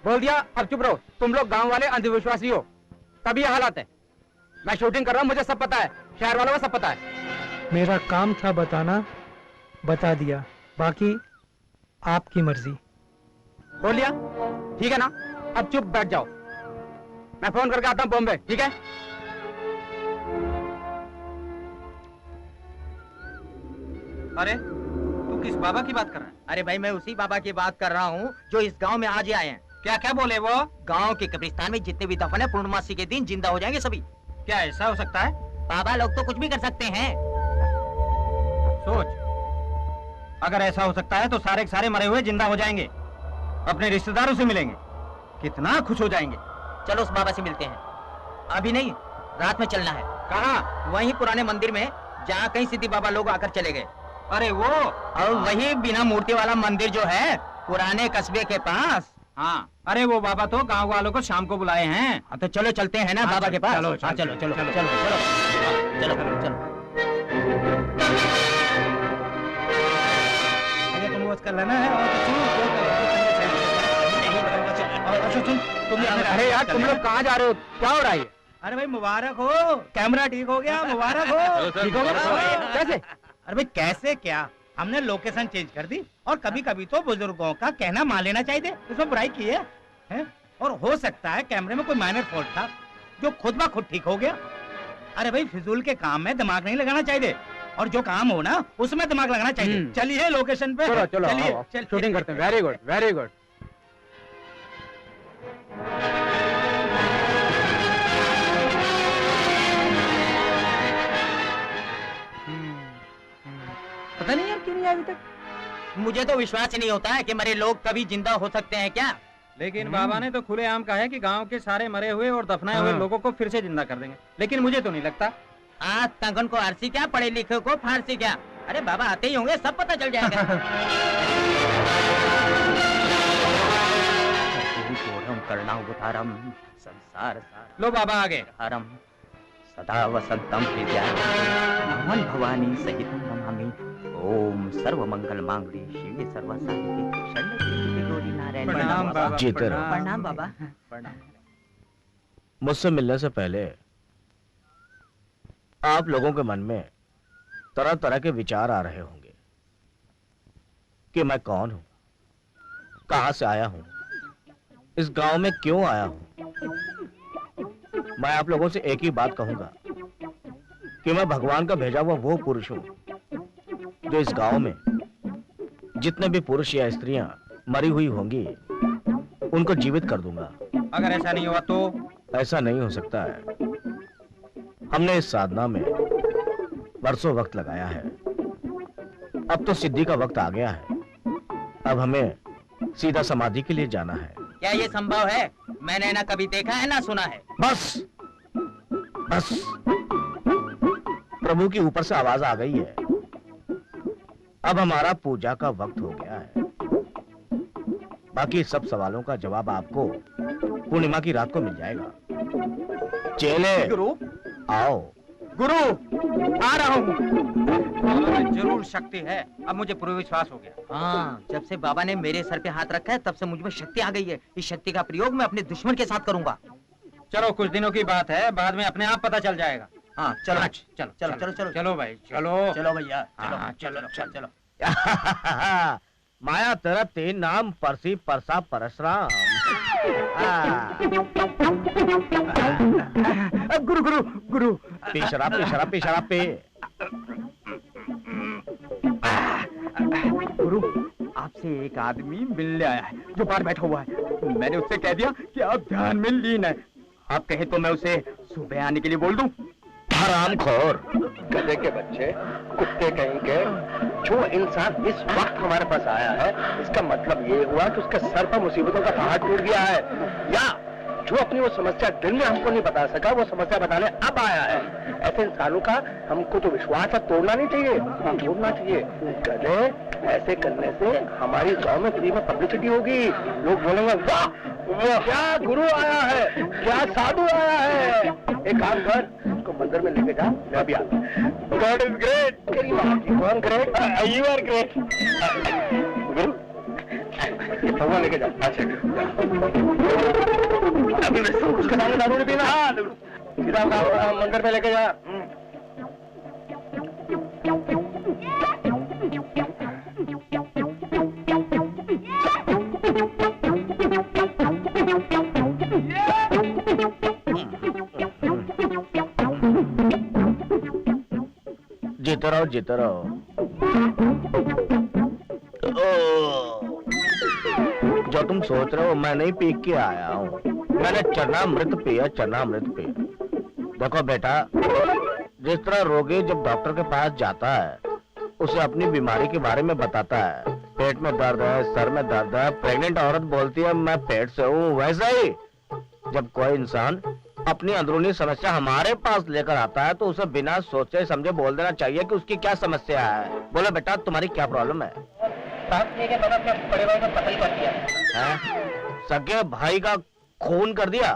बोल दिया, अब चुप रहो। तुम लोग गांव वाले अंधविश्वासी हो, तभी ये हालात है। मैं शूटिंग कर रहा हूँ, मुझे सब पता है, शहर वालों को सब पता है। मेरा काम था बताना, बता दिया, बाकी आपकी मर्जी। बोल लिया, ठीक है ना? अब चुप बैठ जाओ, मैं फोन करके आता हूँ बॉम्बे, ठीक है? अरे तू किस बाबा की बात कर रहा है? अरे भाई मैं उसी बाबा की बात कर रहा हूँ जो इस गांव में आज ही आए हैं। क्या क्या बोले वो? गांव के कब्रिस्तान में जितने भी दफन है पूर्णमासी के दिन जिंदा हो जाएंगे सभी। क्या ऐसा हो सकता है? बाबा लोग तो कुछ भी कर सकते हैं। सोच, अगर ऐसा हो सकता है तो सारे के सारे मरे हुए जिंदा हो जाएंगे, अपने रिश्तेदारों से मिलेंगे, कितना खुश हो जाएंगे। चलो उस बाबा से मिलते हैं। अभी नहीं, रात में चलना है। कहाँ? वहीं पुराने मंदिर में जहाँ कहीं सिद्धि बाबा लोग आकर चले गए। अरे वो, और वही बिना मूर्ति वाला मंदिर जो है पुराने कस्बे के पास। हाँ, अरे वो बाबा तो गांव वालों को शाम को बुलाए हैं। हाँ तो चलो चलते हैं ना बाबा के पास। चलो, हाँ, चलो चलो चलो चलो चलो चलो चलो। तुम वो कर लेना है और सुन, तुम अरे यार तुम लोग कहाँ जा रहे हो? क्या हो रहा है? अरे भाई मुबारक हो, कैमरा ठीक हो गया, मुबारक हो। ठीक हो गया? कैसे? अरे भाई कैसे क्या, हमने लोकेशन चेंज कर दी, और कभी कभी तो बुजुर्गों का कहना मान लेना चाहिए, उसमें बुराई की है? और हो सकता है कैमरे में कोई माइनर फॉल्ट था जो खुद ब खुद ठीक हो गया। अरे भाई फिजूल के काम में दिमाग नहीं लगाना चाहिए, और जो काम हो ना उसमें दिमाग लगाना चाहिए। चलिए लोकेशन पे, चलो चलो चलिए, आओ, शूटिंग करते हैं। Very good, very good. पता नहीं यार क्यों नहीं आया अभी तक। मुझे तो विश्वास ही नहीं होता है कि मरे लोग कभी जिंदा हो सकते हैं क्या। लेकिन बाबा ने तो खुलेआम कहा है कि गांव के सारे मरे हुए और दफनाए हुए लोगों को फिर से जिंदा कर देंगे, लेकिन मुझे तो नहीं लगता। आज तंगन को आरसी क्या, पढ़े लिखे को फारसी क्या। अरे बाबा आते ही होंगे, सब पता चल जाएगा। करना उतारम संसार लो बाबा आगे। हरम सदा वसंतम नमन भवानी सहित नमामि। ओम सर्व मंगल मांगल्ये शिवे सर्व साधिके शरण्ये गौरी नारायण। प्रणाम बाबा। जीते रहो। प्रणाम बाबा। मुझसे मिलने से पहले आप लोगों के मन में तरह तरह के विचार आ रहे होंगे कि मैं कौन हूं, कहां से आया हूं, इस गांव में क्यों आया हूं। मैं आप लोगों से एक ही बात कहूंगा कि मैं भगवान का भेजा हुआ वो पुरुष हूं जो इस गांव में जितने भी पुरुष या स्त्रियां मरी हुई होंगी उनको जीवित कर दूंगा। अगर ऐसा नहीं हुआ तो? ऐसा नहीं हो सकता है। हमने इस साधना में बरसों वक्त लगाया है, अब तो सिद्धि का वक्त आ गया है। अब हमें सीधा समाधि के लिए जाना है। क्या ये संभव है? मैंने ना कभी देखा है ना सुना है। बस बस प्रभु की ऊपर से आवाज आ गई है। अब हमारा पूजा का वक्त हो गया है। बाकी सब सवालों का जवाब आपको पूर्णिमा की रात को मिल जाएगा। चेले गुरु आओ। गुरु आ रहा हूँ। जरूर शक्ति है, अब मुझे पूरा विश्वास हो गया। हाँ, जब से बाबा ने मेरे सर पे हाथ रखा है तब से मुझ में शक्ति आ गई है। इस शक्ति का प्रयोग मैं अपने दुश्मन के साथ करूंगा। चलो कुछ दिनों की बात है, बाद में अपने आप पता चल जाएगा। हाँ चलो चलो चलो चलो चलो चलो भाई चलो। चलो भैया हाँ, चलो चलो चलो। माया तेरा तीन नाम परसी परसा परशुराम। गुरु गुरु गुरु पी शराब पी शराब पी शराब पी। गुरु आपसे एक आदमी मिलने आया है जो बाहर बैठा हुआ है। मैंने उससे कह दिया कि आप ध्यान में लीन है। आप कहे तो मैं उसे सुबह आने के लिए बोल दूं? हरामखोर गधे के बच्चे, कुत्ते कहीं के, जो इंसान इस वक्त हमारे पास आया है इसका मतलब ये हुआ कि उसके सर पर मुसीबतों का पहाड़ टूट गया है, या जो अपनी वो समस्या दिल में हमको नहीं बता सका वो समस्या बताने अब आया है। ऐसे इंसानों का हमको तो विश्वास तोड़ना नहीं चाहिए, छोड़ना चाहिए। गधे, ऐसे करने से हमारी गांव में फ्री में पब्लिसिटी होगी। लोग बोलेंगे वाह वाह क्या गुरु आया है, क्या साधु आया है। एक काम कर, उसको मंदिर में लेके जा, मैं अभी आता हूँ। God is great. तेरी माँ की कौन ग्रेट? You are great. गुरु भगवान लेके जा। अच्छा अभी उसके सामने दारू नहीं पीना। हाँ सीधा मंदिर में लेके जा। जीते रहो जीते रहो। जो तुम सोच रहे हो मैं नहीं पी के आया हूँ, मैंने चरणामृत पिया, चरणामृत पिया। देखो बेटा, जिस तरह रोगी जब डॉक्टर के पास जाता है, उसे अपनी बीमारी के बारे में बताता है, पेट में दर्द है, सर में दर्द है, प्रेग्नेंट औरत बोलती है मैं पेट से हूँ, वैसा ही जब कोई इंसान अपनी अंदरूनी समस्या हमारे पास लेकर आता है तो उसे बिना सोचे समझे बोल देना चाहिए कि उसकी क्या समस्या है। बोलो बेटा तुम्हारी क्या प्रॉब्लम है? बड़े भाई को कत्ल कर दिया। सगे भाई का खून कर दिया?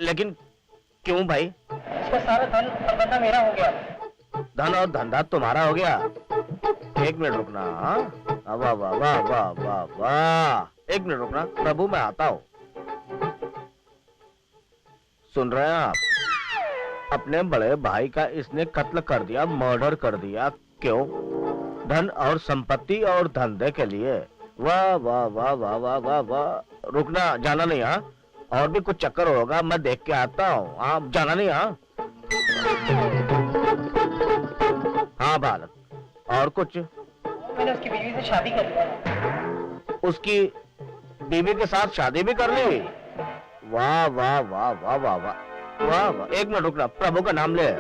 लेकिन क्यों भाई? इसका सारा धन और धंधा मेरा हो गया। धन और धंधा तुम्हारा हो गया? एक मिनट रुकना। वाह वाह वाह वाह वाह वाह, एक मिनट रुकना प्रभु, मैं आता हूँ। सुन रहे हैं आप? अपने बड़े भाई का इसने कत्ल कर दिया, मर्डर कर दिया। क्यों? धन और संपत्ति और धंधे के लिए। वाह वाह वाह वाह वाह वाह वाह। रुकना, जाना नहीं। हाँ, और भी कुछ चक्कर होगा, मैं देख के आता हूँ। हाँ, जाना नहीं। हाँ हाँ बालक, और कुछ? मैंने उसकी बीवी से शादी कर ली। उसकी बीवी के साथ शादी भी कर ली? वाह वाह वाह वाह वाह वाह वाह वाह। एक मिनट रुकना, प्रभु का नाम ले।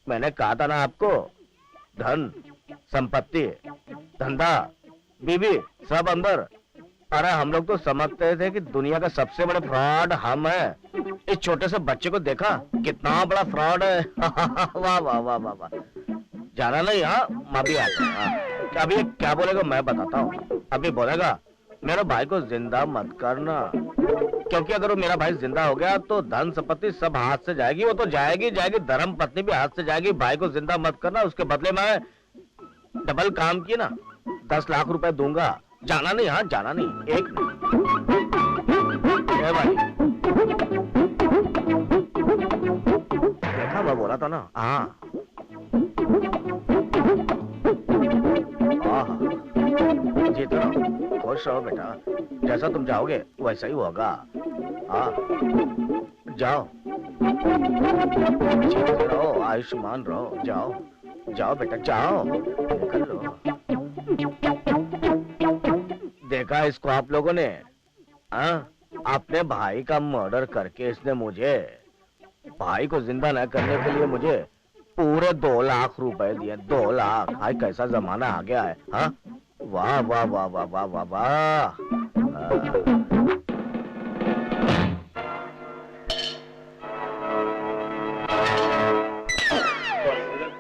मैंने कहा था ना आपको, धन संपत्ति धंधा बीवी सब अंदर। अरे हम लोग तो समझते थे कि दुनिया का सबसे बड़ा फ्रॉड हम है। इस छोटे से बच्चे को देखा कितना बड़ा फ्रॉड है। वाह वाह वाह वाह वाह। जाना नहीं? हाँ, मैं भी आता हूँ। अभी क्या बोलेगा मैं बताता हूँ। अभी बोलेगा मेरे भाई को जिंदा मत करना, क्योंकि अगर वो मेरा भाई जिंदा हो गया तो धन संपत्ति सब हाथ से जाएगी। वो तो जाएगी जाएगी, धर्म पत्नी भी हाथ से जाएगी। भाई को जिंदा मत करना, उसके बदले में डबल काम किए ना 10 लाख रुपए दूंगा। जाना नहीं? हाँ, जाना नहीं। एक भाई देखा, मैं बोला था ना। हाँ जीतो, खुश रहो बेटा, जैसा तुम चाहोगे वैसा ही होगा। हाँ जाओ, जीते रहो, आयुष्मान रहो। जाओ जाओ बेटा, जाओ, निकल लो। देखा इसको आप लोगों ने? हाँ, अपने भाई का मर्डर करके इसने मुझे, भाई को जिंदा न करने के लिए मुझे पूरे 2 लाख रुपए दिए। 2 लाख! हाय कैसा जमाना आ गया है। हाँ, वाह वाह वाह वाह वाह वाह वाह।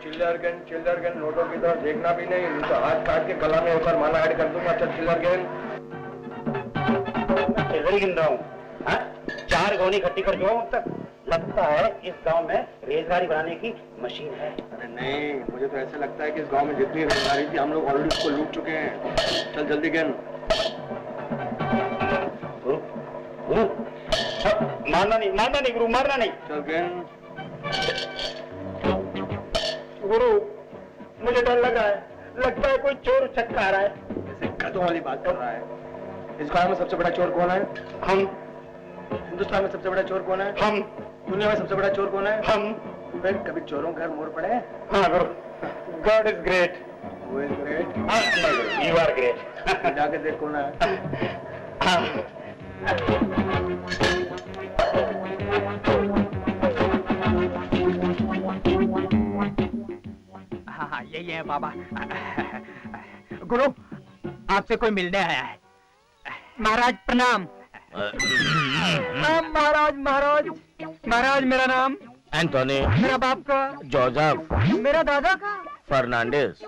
चिल्लर गन नोटों की तरफ देखना भी नहीं, उनका हाथ काट के गला में होकर माला ऐड कर दूंगा। अच्छा चिल्लर गन चिल्लर गिन रहा हूँ। 4 गौनी इकट्ठी कर जो तक लगता है इस गांव में रेजगारी बनाने की मशीन है। अरे नहीं, मुझे तो ऐसा लगता है कि इस गांव में जितनी रेजगारी थी हम लोग ऑलरेडी उसको लूट चुके हैं। चल जल्दी गिन। मारना नहीं गुरु, मारना नहीं। चल गिन। गुरु मुझे डर लगा है, लगता है कोई चोर उछक आ रहा है। ऐसे गधों वाली बात कर रहा है। इस गांव में सबसे बड़ा चोर कौन है? हम। हिंदुस्तान में सबसे बड़ा चोर कौन है? हम। दुनिया में सबसे बड़ा चोर कौन है? हम। फिर कभी चोरों घर मोड़ पड़े? हाँ गुरु। God is great. Who is great? You are great. जाके देख कौन है? हाँ, यही है बाबा। गुरु, आपसे कोई मिलने आया है। महाराज प्रणाम। महाराज मेरा नाम एंटोनी। मेरा बाप का? जोसेफ। मेरा दादा का? फर्नांडिस।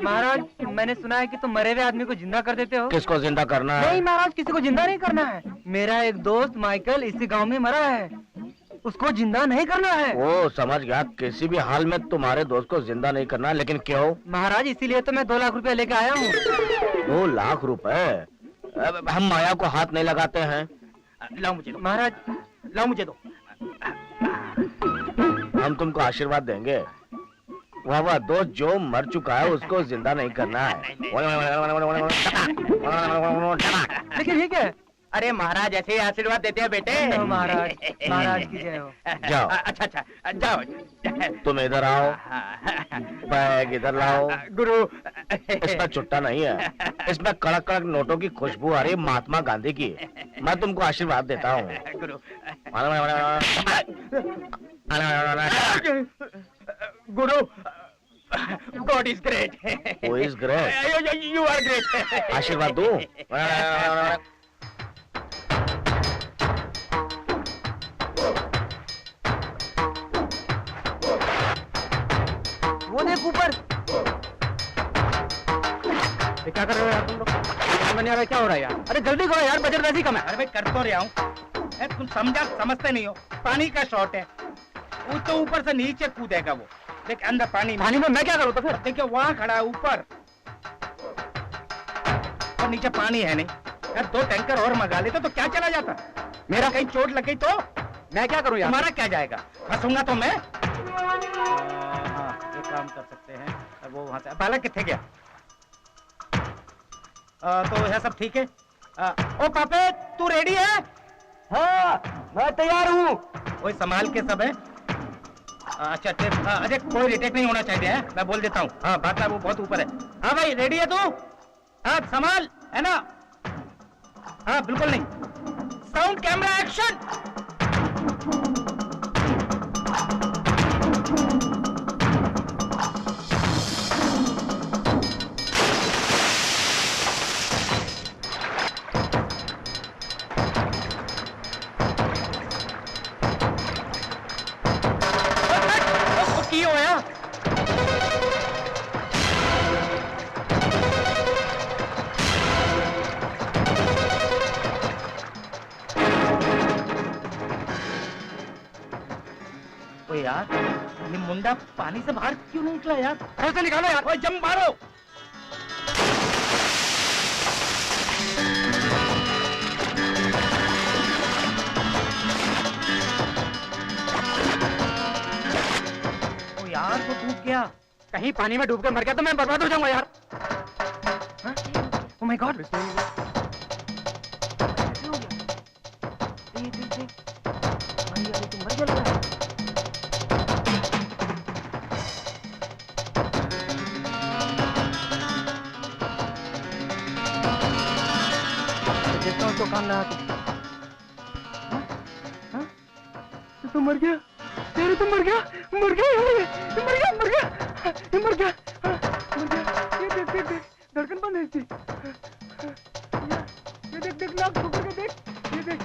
महाराज मैंने सुना है कि तुम मरे हुए आदमी को जिंदा कर देते हो। किसको जिंदा करना है? नहीं महाराज, किसी को जिंदा नहीं करना है। मेरा एक दोस्त माइकल इसी गांव में मरा है, उसको जिंदा नहीं करना है। वो समझ गया, किसी भी हाल में तुम्हारे दोस्त को जिंदा नहीं करना। लेकिन क्यों? महाराज इसीलिए तो मैं 2 लाख रुपए लेके आया हूँ। 2 लाख रुपए? हम माया को हाथ नहीं लगाते हैं। लाओ मुझे दो महाराज, लाओ मुझे दो। हम तुमको आशीर्वाद देंगे। वाह वाह, दोस्त जो मर चुका है उसको जिंदा नहीं करना है। लेकिन ठीक है, अरे महाराज ऐसे ही आशीर्वाद देते हैं बेटे। महाराज, महाराज की जय हो। जाओ। अच्छा अच्छा जाओ। तुम इधर आओ, बैग इधर लाओ। गुरु इसमें चुट्टा नहीं है, इसमें कड़क कड़क नोटों की खुशबू आ रही है महात्मा गांधी की। मैं तुमको आशीर्वाद देता हूँ। गुरु गुरु God is great. Who is great? You are great. आशीर्वाद दूं? वो देख ऊपर। ये क्या कर रहे हो यार तुम लोग? समझ नहीं आ रहा क्या हो रहा है यार। अरे जल्दी करो यार, बजट वैसे ही कम है। अरे भाई कर तो रहा हूँ, तुम समझते नहीं हो। पानी का शॉर्ट है, वो तो ऊपर से नीचे कूदेगा वो। देख अंदर पानी पानी में मैं क्या करूँ तो फिर? देखिए वहाँ खड़ा है ऊपर, और नीचे पानी है नहीं। यार 2 टैंकर और मंगा लेते तो क्या चला जाता। मेरा कहीं चोट लग गई तो मैं क्या करूँ यार? तुम्हारा क्या जाएगा? फंसूंगा तो मैं। एक काम कर सकते हैं, वो वहां से बालक किथे गया? तो यह सब ठीक है। ओ पापे तू रेडी है? हाँ मैं तैयार हूँ। वही संभाल के सब है। अच्छा अरे कोई रिटेक नहीं होना चाहिए है, मैं बोल देता हूँ। हाँ बात है, वो बहुत ऊपर है। हाँ भाई रेडी है तू? हाँ संभाल है ना? हाँ बिल्कुल नहीं। Sound camera action. की होया? ओ यार ये मुंडा पानी से बाहर क्यों नहीं निकला यार? ऐसे निकालो यार। ओए जंप मारो। ओ यार वो डूब गया। कहीं पानी में डूब कर मर गया तो मैं बर्बाद हो जाऊंगा यार। Oh my God. तो काम ना तो मर गया यार। तो मर गया मर गया मर गया मर गया मर गया मर गया। ये देख देख देख धड़कन बंद है इसकी। ये देख देख नाक ऊपर के देख। ये देख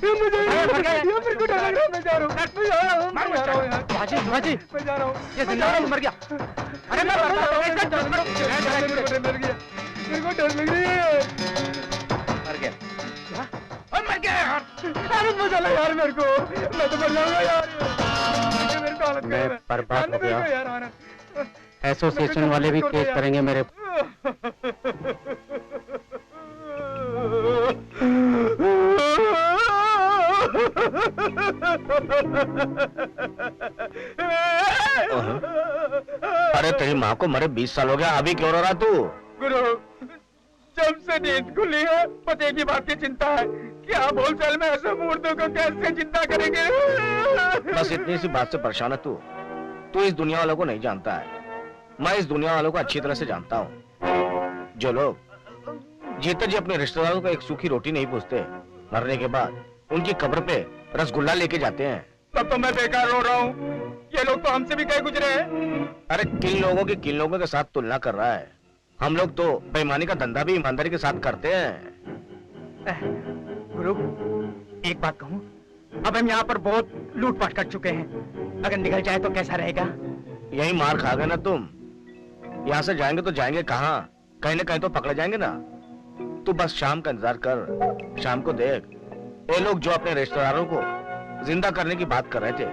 ये मुझे ये मेरे को डर लग रहा है। मैं जा रहा हूँ मैं जा रहा हूँ मैं जा रहा हूँ यार। भाजी मैं जा रहा हूँ। ये जिंदा है मर गया। अरे मैं मर गया। मेरे को डर लग रही है। मर गया और मर गया यार। अरे मजा लगा यार मेरे को। मैं तो मर जाऊंगा यार। मेरे को हालत मैं बर्बाद हो गया। यार एसोसिएशन वाले भी केस करेंगे मेरे। अरे तेरी माँ को मरे 20 साल हो गया, अभी क्यों रो रहा तू? गुरु जब से नींद खुली है पते की बात की चिंता है कि आप होलसेल में ऐसे मूर्तों को कैसे जिंदा करेंगे। बस इतनी सी बात से परेशान है तू। तू इस दुनिया वालों को नहीं जानता है, मैं इस दुनिया वालों को अच्छी तरह से जानता हूँ। जो लोग जीते जी अपने रिश्तेदारों को एक सूखी रोटी नहीं पूछते, मरने के बाद उनकी कब्र पे रसगुल्ला लेके जाते हैं। तब तो मैं बेकार रो रहा हूँ। ये लोग तो हमसे भी कहीं गुजरे हैं। अरे किन लोगों की किन लोगों के साथ तुलना कर रहा है? हम लोग तो बेईमानी का धंधा भी ईमानदारी के साथ करते हैं। गुरु एक बात कहूँ, अब हम यहाँ पर बहुत लूटपाट कर चुके हैं। अगर निकल जाए तो कैसा रहेगा? यही मार खा गए ना तुम। यहाँ से जाएंगे तो जाएंगे कहाँ? कहीं ना कहीं तो पकड़े जाएंगे ना। तू बस शाम का इंतजार कर, शाम को देख। ये लोग जो अपने रिश्तेदारों को जिंदा करने की बात कर रहे थे,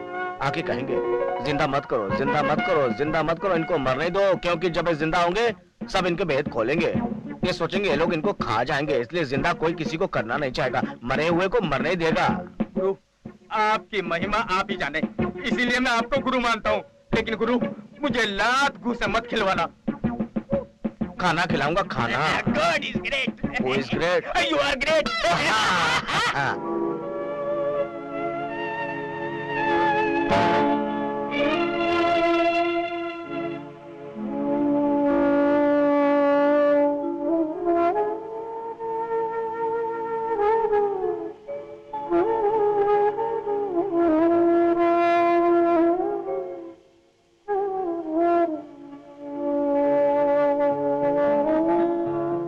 आके कहेंगे जिंदा मत करो, जिंदा मत करो, जिंदा मत करो, इनको मरने दो, क्योंकि जब ये जिंदा होंगे सब इनके भेद खोलेंगे। ये सोचेंगे ये लोग इनको खा जाएंगे, इसलिए जिंदा कोई किसी को करना नहीं चाहेगा, मरे हुए को मरने देगा। गुरु आपकी महिमा आप ही जाने, इसीलिए मैं आपको गुरु मानता हूँ। लेकिन गुरु मुझे लात घूसे मत खिलवाना। खाना खिलाऊंगा, खाना। God is great. Who is great? You are great.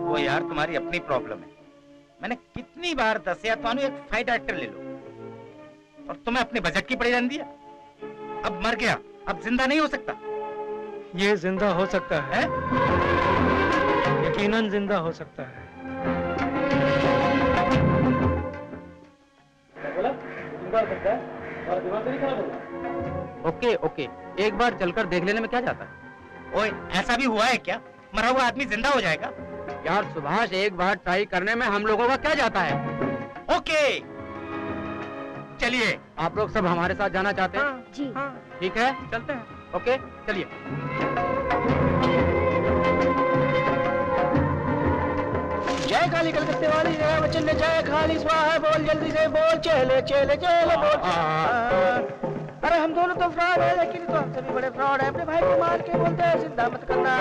वो यार तुम्हारी अपनी प्रॉब्लम है। मैंने कितनी बार दसिया थानू एक फाइटर एक्टर ले लो, और तुम्हें अपने बजट की पड़ी रहती है। अब मर गया, अब जिंदा नहीं हो सकता ये जिंदा हो सकता है, है? यकीनन जिंदा हो सकता है। ओके ओके, एक बार चलकर देख लेने में क्या जाता है? ओए, ऐसा भी हुआ है क्या? मरा हुआ आदमी जिंदा हो जाएगा? यार सुभाष, एक बार ट्राई करने में हम लोगों का क्या जाता है? ओके, चलिए। आप लोग सब हमारे साथ जाना चाहते हैं? जी। ठीक है, चलते हैं। ओके, चलिए। जय काली कलकत्ते वाली जय वचन जय खाली स्वाहा, बोल जल्दी से बोल, चले चले चले बोल। अरे हम दोनों तो फ्रॉड है, लेकिन तो हमसे भी बड़े फ्रॉड है। अपने भाई को मार के बोलते हैं जिंदा मत करना।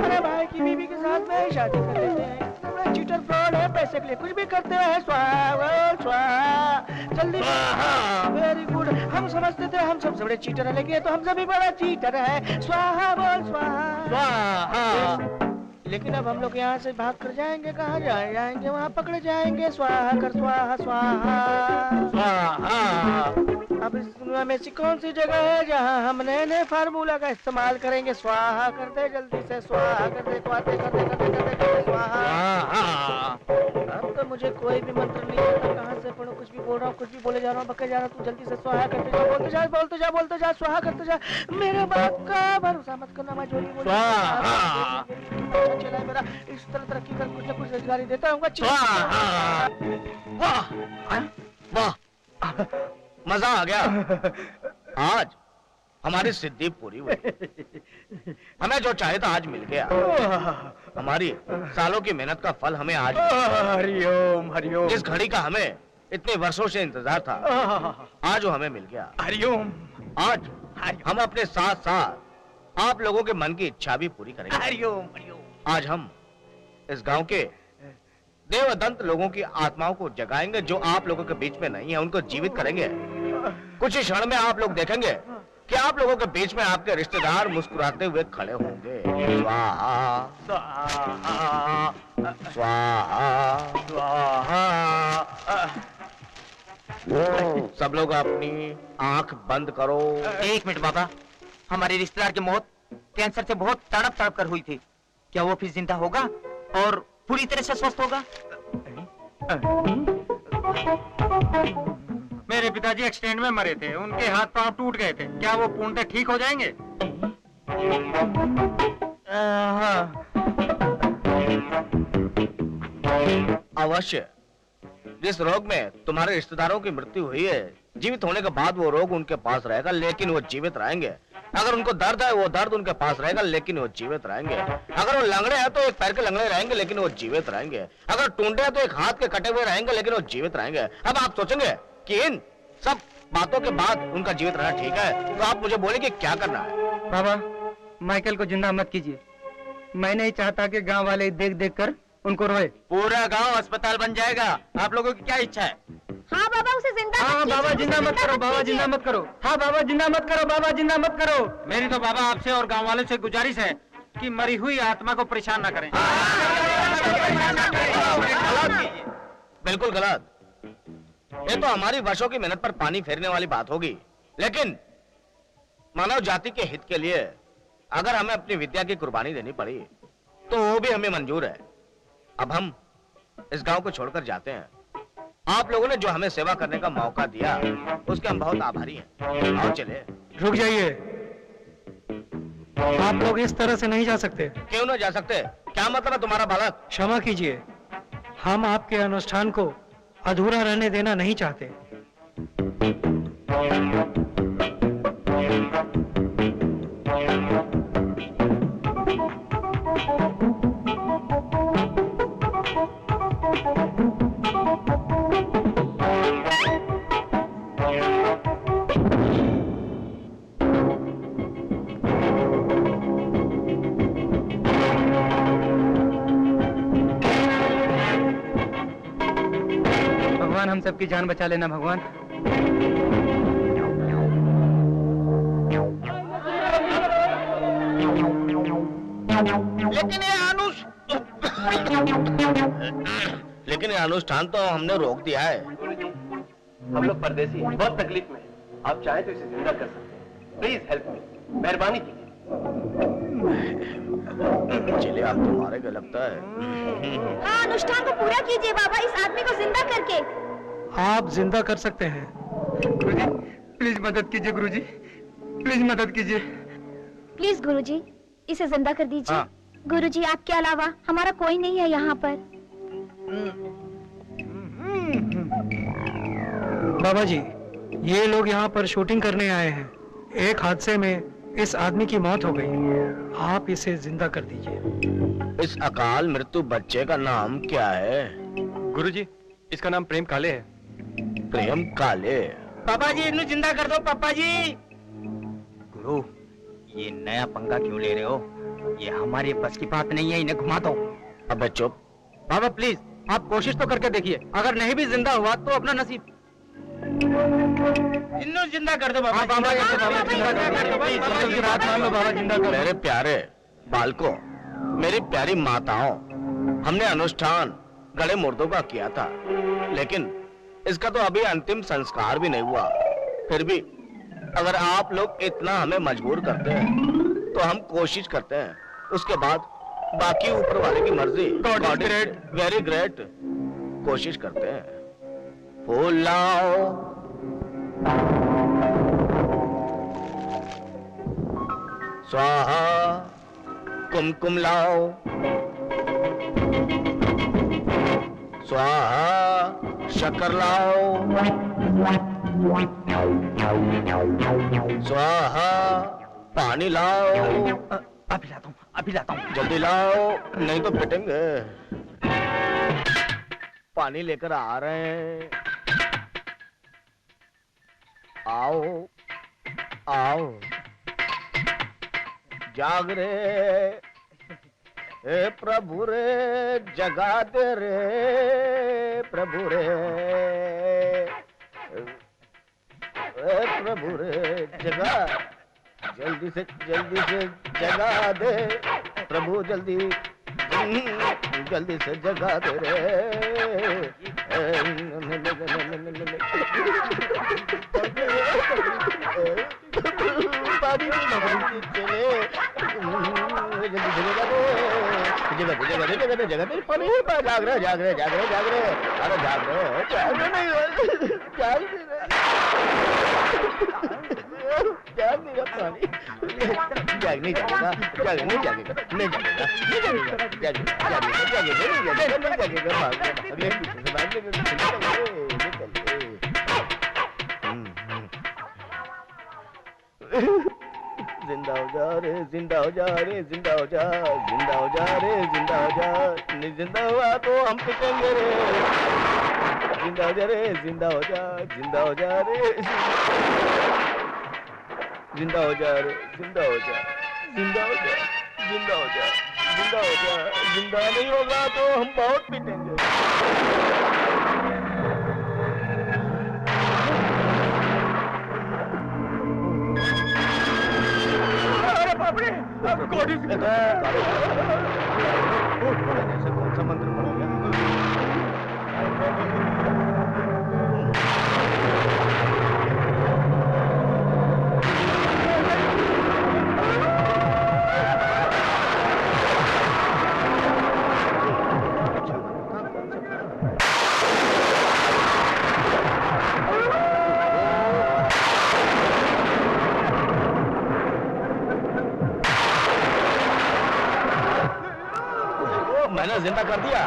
अरे भाई की बीवी के साथ में शादी कर लेते हैं। इतना बड़ा चीटर फ्रॉड है, पैसे के लिए कुछ भी करते हैं। स्वाहा बोल स्वाहा, जल्दी। Very good. हम समझते थे हम सबसे बड़े चीटर है, लेकिन ये तो हमसे भी बड़ा चीटर है। स्वाहा बोल स्वाहा। लेकिन अब हम लोग यहाँ से भाग कर जाएंगे, कहाँ जाएंगे? वहाँ पकड़े जाएंगे। स्वाहा कर स्वाहा स्वाहा स्वाहा। अब इस दुनिया में ऐसी कौन सी जगह है जहाँ हम नए नए फार्मूला का इस्तेमाल करेंगे? स्वाहा कर दे जल्दी से, स्वाहा कर दे, करते करते करते करते करते स्वाहा। अब तो मुझे कोई भी मंत्र नहीं आता, कहाँ से पढ़ो? कुछ भी बोल रहा हूँ, कुछ भी बोले जा रहा हूँ, बके जा रहा हूँ। तू जल्दी से स्वाहा करते जा, बोलते जा बोलते जा बोलते जा, स्वाहा करते जा। मेरे बाप का भरोसा मत करना, मैं झोली बोल चला मेरा। इस तरह तरक्की कर, कुछ न कुछ रोजगारी देता हूँ। वाह वाह, मजा आ गया। आज हमारी सिद्धि पूरी हुई। हमें जो चाहे था आज मिल गया। हमारी सालों की मेहनत का फल हमें आज। हरिओम हरिओम। जिस घड़ी का हमें इतने वर्षों से इंतजार था, आज वो हमें मिल गया। हरिओम। आज हम अपने साथ साथ आप लोगों के मन की इच्छा भी पूरी करेंगे। हरिओम हरिओम। आज हम इस गांव के देवदंत लोगों की आत्माओं को जगाएंगे, जो आप लोगों के बीच में नहीं है, उनको जीवित करेंगे। कुछ ही क्षण में आप लोग देखेंगे कि आप लोगों के बीच में आपके रिश्तेदार मुस्कुराते हुए खड़े होंगे। स्वाहा स्वाहा स्वाहा स्वाहा। सब लोग अपनी आंख बंद करो। एक मिनट बाबा, हमारे रिश्तेदार की मौत कैंसर से बहुत तड़प तड़प कर हुई थी। क्या वो फिर जिंदा होगा और पूरी तरह से स्वस्थ होगा? मेरे पिताजी एक्सीडेंट में मरे थे, उनके हाथ पांव टूट गए थे। क्या वो पूर्णतः ठीक हो जाएंगे? अवश्य। जिस रोग में तुम्हारे रिश्तेदारों की मृत्यु हुई है, जीवित होने के बाद वो रोग उनके पास रहेगा, लेकिन वो जीवित रहेंगे। अगर उनको दर्द है, वो दर्द उनके पास रहेगा, लेकिन वो जीवित रहेंगे। अगर वो लंगड़े हैं तो एक पैर के लंगड़े रहेंगे, लेकिन वो जीवित रहेंगे। अगर टूंडे हैं तो एक हाथ के कटे हुए रहेंगे, लेकिन वो जीवित रहेंगे। अब आप सोचेंगे कि इन सब बातों के बाद उनका जीवित रहना ठीक है, तो आप मुझे बोले कि क्या करना है? बाबा, माइकल को जिंदा मत कीजिए। मैं नहीं चाहता कि गांव वाले देख देख कर उनको रोए। पूरा गांव अस्पताल बन जाएगा। आप लोगों की क्या इच्छा है? हाँ बाबा, उसे जिंदा हाँ मत बाबा, कीजिए, जिंदा उसे मत करो बाबा, जिंदा मत करो। हाँ बाबा, जिंदा मत करो बाबा, जिंदा मत करो। मेरी तो बाबा आपसे और गांव वालों से गुजारिश है कि मरी हुई आत्मा को परेशान न करें। बिल्कुल गलत। ये तो हमारी वर्षों की मेहनत पर पानी फेरने वाली बात होगी, लेकिन मानव जाति के हित के लिए अगर हमें अपनी विद्या की कुर्बानी देनी पड़ी तो वो भी हमें मंजूर है। अब हम इस गांव को छोड़कर जाते हैं। आप लोगों ने जो हमें सेवा करने का मौका दिया, उसके हम बहुत आभारी हैं। आओ चले। रुक जाइए, आप लोग इस तरह से नहीं जा सकते। क्यों नहीं जा सकते? क्या मतलब है तुम्हारा बालक? क्षमा कीजिए, हम आपके अनुष्ठान को अधूरा रहने देना नहीं चाहते। सबकी जान बचा लेना भगवान। लेकिन ये अनुष्ठान तो हमने रोक दिया है। हम लोग परदेसी हैं, बहुत तकलीफ में हैं। आप चाहें तो इसे जिंदा कर सकते हैं। प्लीज हेल्प मी, मेहरबानी कीजिए। चलिए आप तुम्हारे को लगता है। हाँ, अनुष्ठान को पूरा कीजिए बाबा, इस आदमी को जिंदा करके। आप जिंदा कर सकते हैं। गुरुजी प्लीज मदद कीजिए, गुरुजी प्लीज मदद कीजिए। प्लीज गुरुजी, इसे जिंदा कर दीजिए। हाँ। गुरुजी, आपके अलावा हमारा कोई नहीं है यहाँ पर। बाबा जी, ये लोग यहाँ पर शूटिंग करने आए हैं। एक हादसे में इस आदमी की मौत हो गई। आप इसे जिंदा कर दीजिए। इस अकाल मृत्यु बच्चे का नाम क्या है? गुरुजी, इसका नाम प्रेम काले है। प्रेम काले। पापा जी इन्हें जिंदा कर दो पापा जी। गुरु, ये नया पंगा क्यों ले रहे हो? ये हमारी बस की बात नहीं है, इन्हें घुमा दो। अबे चुप। बाबा प्लीज आप कोशिश तो करके देखिए, अगर नहीं भी जिंदा हुआ तो अपना नसीब। इन्हें जिंदा कर दो बाबा। बाबा की बात मान लो बाबा, जिंदा कर। मेरे प्यारे बालकों, मेरी प्यारी माताओं, हमने अनुष्ठान गड़े मुर्दों का किया था, लेकिन इसका तो अभी अंतिम संस्कार भी नहीं हुआ। फिर भी अगर आप लोग इतना हमें मजबूर करते हैं तो हम कोशिश करते हैं, उसके बाद बाकी ऊपर वाले की मर्जी। God is great. Very great. कोशिश करते हैं। फूल लाओ, स्वाहा, कुमकुम लाओ, स्वाहा, शक्कर लाओ, स्वाहा, पानी लाओ। अभी लाता हूँ, अभी लाता हूँ। जल्दी लाओ, नहीं तो पिटेंगे। पानी लेकर आ रहे हैं। आओ आओ, जाग रे, ए प्रभु रे, जगा दे रे प्रभु रे, ए प्रभु रे, जगा, जल्दी से जगा दे प्रभु, जल्दी से जगा दे रे। पानी चले, जगा दे पानी। जाग रहे, अरे जाग रहे नहीं, जाग नहीं पानी, जाग नहीं जागेगा, नहीं जागेगा, अगले पीछे से भाग जिंदा हो जा रे, जिंदा हो जा रे, जिंदा हो जा, जिंदा हो जा रे, जिंदा हो जा। नहीं जिंदा हुआ तो हम पिटेंगे रे। जिंदा हो जा रे, जिंदा हो जा, जिंदा हो जा रे, जिंदा हो जा रे, जिंदा हो जा, जिंदा हो जा, जिंदा हो जा, जिंदा हो जा। जिंदा नहीं होगा तो हम बहुत पिटेंगे। अरे बाप रे, गॉड इज कौन सा मंत्र पड़ गया? मैंने जिंदा कर दिया।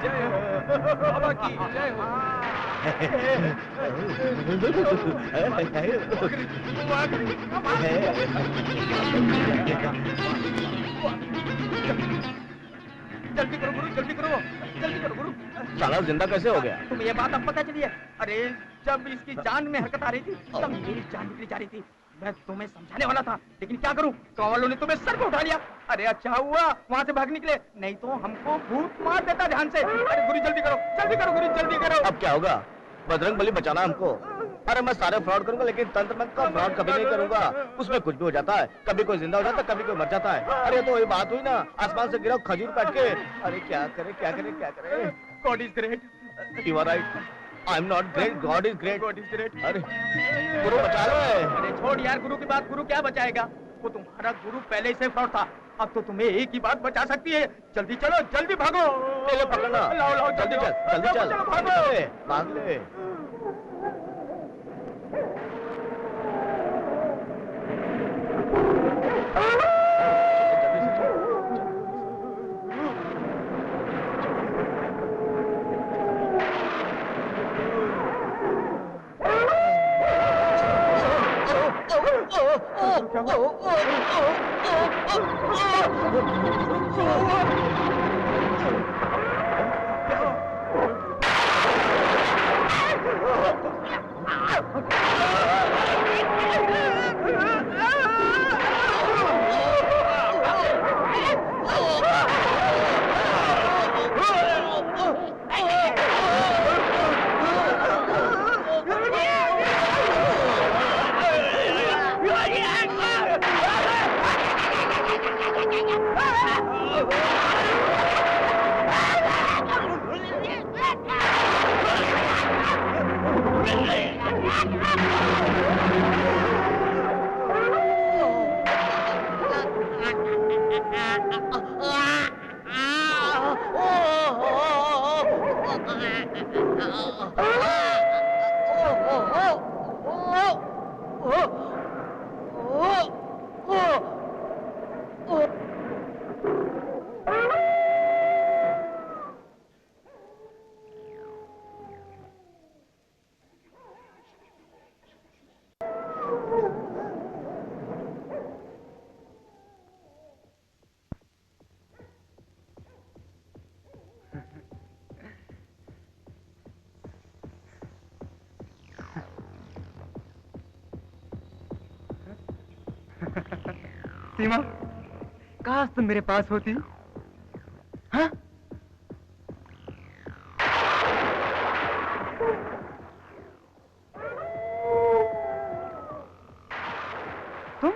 जय हो, बाबा की जय हो। जल्दी करो गुरु, जल्दी करो, जल्दी करो गुरु। साला जिंदा कैसे हो गया? तुम्हें ये बात अब पता चली है? अरे जब इसकी जान में हरकत आ रही थी तब मेरी जान निकली जा रही थी। मैं तुम्हें समझाने वाला था, लेकिन क्या करूं, गाँव वालों ने तुम्हें सर पे उठा लिया। अरे अच्छा हुआ वहाँ से भाग निकले, नहीं तो हमको भूत मार देता ध्यान से। अरे गुरु जल्दी करो गुरु, जल्दी करो। अब क्या होगा? बजरंग बली बचाना हमको। अरे मैं सारे फ्रॉड करूंगा, लेकिन तंत्र मंत्र का फ्रॉड कभी नहीं करूंगा। उसमें कुछ भी हो जाता है, कभी कोई जिंदा हो जाता है, कभी कोई मर जाता है। अरे तो वही बात हुई ना, आसमान से गिरा खजूर काट के। अरे क्या करे क्या करे क्या करे। God is great. You are right, I am not great, God is great. God is great. अरे गुरु बचा लो। अरे छोड़ यार गुरु की बात, गुरु क्या बचाएगा, वो तुम्हारा गुरु पहले से फ्रॉड था। अब तो तुम्हें एक ही बात बचा सकती है। जल्दी चलो, जल्दी भागो। ले पकड़ना, लाओ जल्दी चल, जल्दी चल, भाग ले। सीमा, काश तुम मेरे पास होती। हाँ? तुम?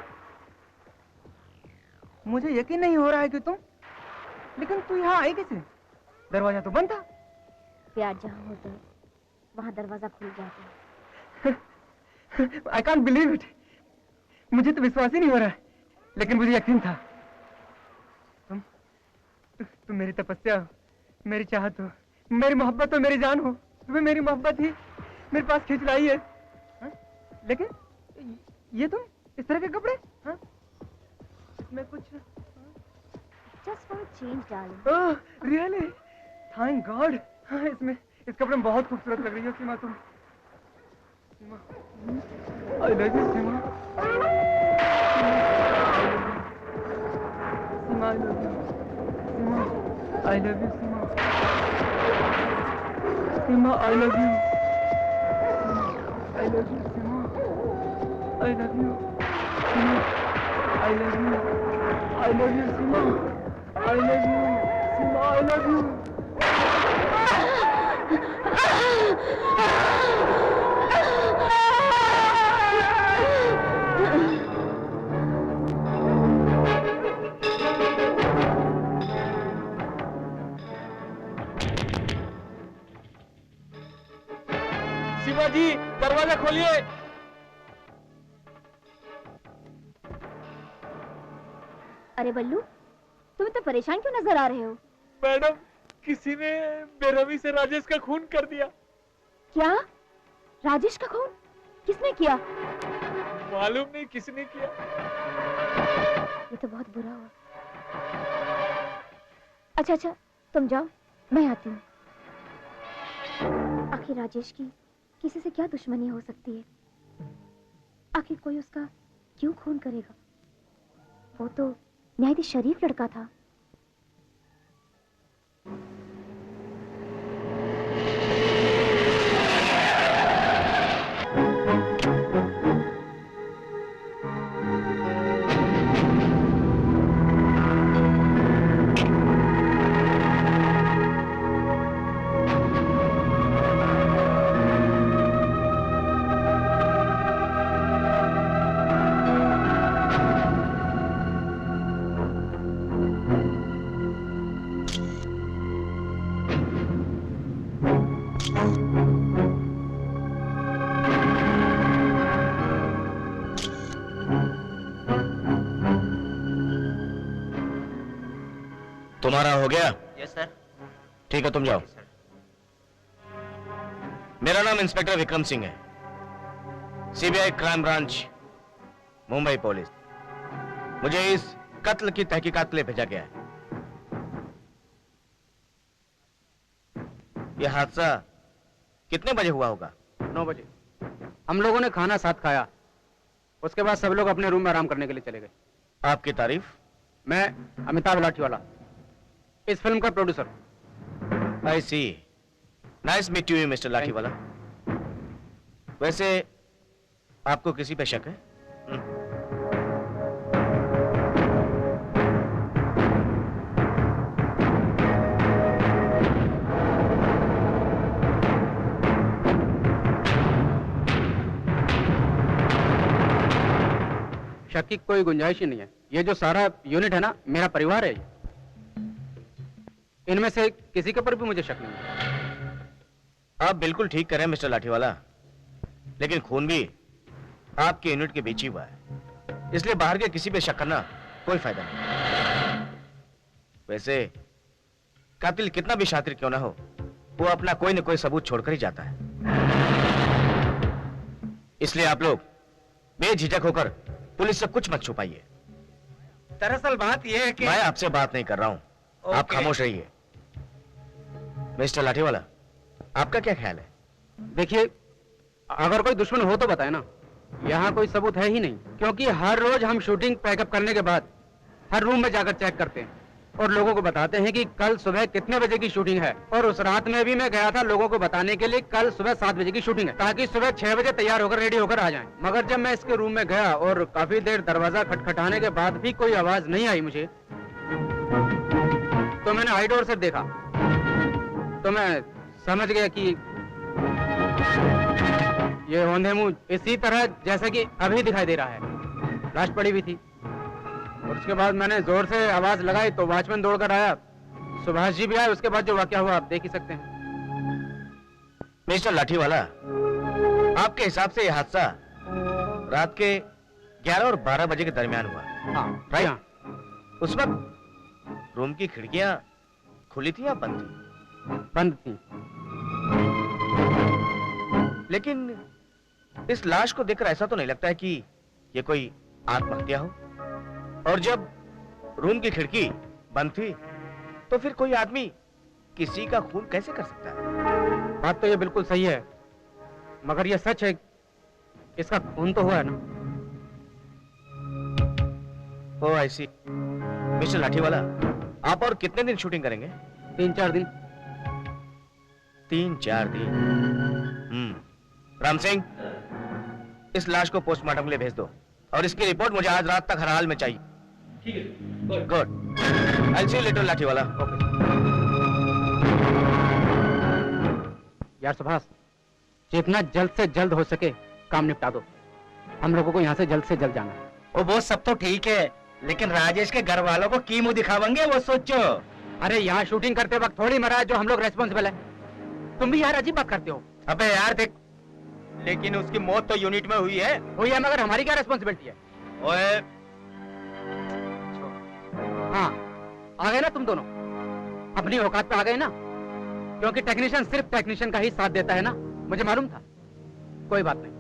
मुझे यकीन नहीं हो रहा है कि तुम, लेकिन तू यहाँ आई कैसे? दरवाजा तो बंद था। प्यार जहाँ होता है वहाँ दरवाजा खुल जाता है। I can't believe it. मुझे तो विश्वास ही नहीं हो रहा है, लेकिन मुझे यकीन था। तुम मेरी तपस्या हो, मेरी चाहत हो, मेरी मोहब्बत हो, मेरी जान हो। तुम्हें मेरी मोहब्बत ही मेरे पास खींच लाई है। हा? लेकिन ये तुम इस तरह के कपड़े? हाँ? इसमें कुछ Just for a change, darling. Oh, really? Thank God. हाँ, इसमें इस कपड़े में बहुत खूबसूरत लग रही हो सीमा तुम। Seema, I love you Seema. Seema, I love you. Seema, I love you Seema. Seema, I love you. I love you Seema. I love you. Seema, I love you. I love you Seema. I love you Seema. I love you. Shiva ji, दरवाजा खोलिए। अरे बल्लू, तुम तो परेशान क्यों नजर आ रहे हो? मैडम, किसी ने बेरहमी से राजेश का खून कर दिया। क्या? राजेश का खून? किसने किया? मालूम नहीं किसने किया। ये तो बहुत बुरा हुआ। अच्छा, तुम जाओ, मैं आती हूँ। आखिर राजेश की किसी से क्या दुश्मनी हो सकती है? आखिर कोई उसका क्यों खून करेगा? वो तो निहायत ही शरीफ लड़का था। तुम्हारा हो गया? Yes sir. ठीक है, तुम जाओ। मेरा नाम इंस्पेक्टर विक्रम सिंह है, CBI crime branch, Mumbai police. मुझे इस कत्ल की तहकीकात के लिए भेजा गया है। यह हादसा कितने बजे हुआ होगा? 9 बजे। हम लोगों ने खाना साथ खाया, उसके बाद सब लोग अपने रूम में आराम करने के लिए चले गए। आपकी तारीफ? मैं अमिताभ लाठीवाला, इस फिल्म का producer. I see. Nice meet you mister Lathiwala. वैसे आपको किसी पे शक है? शक की कोई गुंजाइश ही नहीं है। ये जो सारा यूनिट है ना, मेरा परिवार है। इनमें से किसी के ऊपर भी मुझे शक नहीं है। आप बिल्कुल ठीक करें मिस्टर लाठीवाला, लेकिन खून भी आपके यूनिट के बीच ही हुआ है, इसलिए बाहर के किसी पे शक करना कोई फायदा नहीं। वैसे कातिल कितना भी शातिर क्यों ना हो, वो अपना कोई न कोई सबूत छोड़कर ही जाता है। इसलिए आप लोग बेझिझक होकर पुलिस से कुछ मत छुपाइए। दरअसल बात यह है कि मैं आपसे बात नहीं कर रहा हूं, आप खामोश रहिए। मिस्टर लाठीवाला, आपका क्या ख्याल है? देखिए, अगर कोई दुश्मन हो तो बताए ना। यहाँ कोई सबूत है ही नहीं, क्योंकि हर रोज हम शूटिंग पैकअप करने के बाद हर रूम में जाकर चेक करते हैं और लोगों को बताते हैं कि कल सुबह कितने बजे की शूटिंग है। और उस रात में भी मैं गया था लोगों को बताने के लिए कल सुबह 7 बजे की शूटिंग है, ताकि सुबह 6 बजे तैयार होकर रेडी होकर आ जाएं। मगर जब मैं इसके रूम में गया और काफी देर दरवाजा खटखटाने के बाद भी कोई आवाज नहीं आई मुझे, तो मैंने हाई डोर से देखा, तो मैं समझ गया कि ये औंधे मुंह इसी तरह जैसे कि अभी दिखाई दे रहा है। लाश पड़ी हुई थी और उसके बाद मैंने जोर से आवाज लगाई तो वॉचमैन दौड़कर आया, सुभाष जी भी आए। उसके बाद जो वाकया हुआ आप देख ही सकते हैं। मिस्टर लाठीवाला, आपके हिसाब से यह हादसा रात के 11 और 12 बजे के दरमियान हुआ? हाँ, राइट। हाँ। उस वक्त रूम की खिड़कियां खुली थी या बंद थी? बंद थी। लेकिन इस लाश को देखकर ऐसा तो नहीं लगता है कि ये कोई आत्महत्या हो? और जब रूम की खिड़की बंद थी तो फिर कोई आदमी किसी का खून कैसे कर सकता है? बात तो ये बिल्कुल सही है, मगर ये सच है, इसका खून तो हुआ है ना। ओह आई सी। मिस्टर लाठीवाला, आप और कितने दिन शूटिंग करेंगे? 3-4 दिन। 3-4 दिन। राम सिंह, इस लाश को पोस्टमार्टम के लिए भेज दो और इसकी रिपोर्ट मुझे आज रात तक हर हाल में चाहिए। ठीक है। Good. I see you later Lathiwala. यार सुभाष, जितना जल्द से जल्द हो सके काम निपटा दो। हम लोगों को यहाँ से जल्द जाना है। वो सब तो ठीक है, लेकिन राजेश के घर वालों को की मुंह दिखावेंगे वो सोचो। अरे यहाँ शूटिंग करते वक्त थोड़ी मरा है जो हम लोग रेस्पॉन्सिबल है। तुम भी यार अजीब बात करते हो। अबे यार देख, लेकिन उसकी मौत तो यूनिट में हुई है। हुई है, मगर हमारी क्या रेस्पॉन्सिबिलिटी है? ओए, हाँ, आ गए ना तुम दोनों, अपनी औकात पे आ गए ना। क्योंकि टेक्नीशियन सिर्फ टेक्नीशियन का ही साथ देता है ना, मुझे मालूम था। कोई बात नहीं,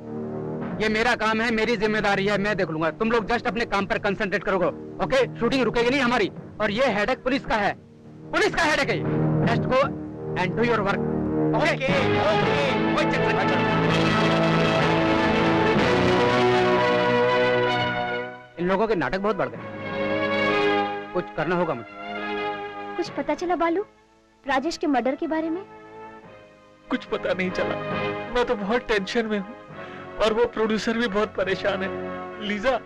ये मेरा काम है, मेरी जिम्मेदारी है, मैं देख लूंगा। तुम लोग जस्ट अपने काम पर कंसंट्रेट करोगे, ओके? शूटिंग रुकेगी नहीं हमारी। और ये हेडेक पुलिस का है, पुलिस का हेडेक है। Just go and do your work. Okay okay in लोगों के नाटक बहुत बढ़ गए, कुछ करना होगा मुझे। कुछ पता चला बालू राजेश के मर्डर के बारे में? कुछ पता नहीं चला, मैं तो बहुत टेंशन में हूँ और वो प्रोड्यूसर भी बहुत परेशान है। लीजा,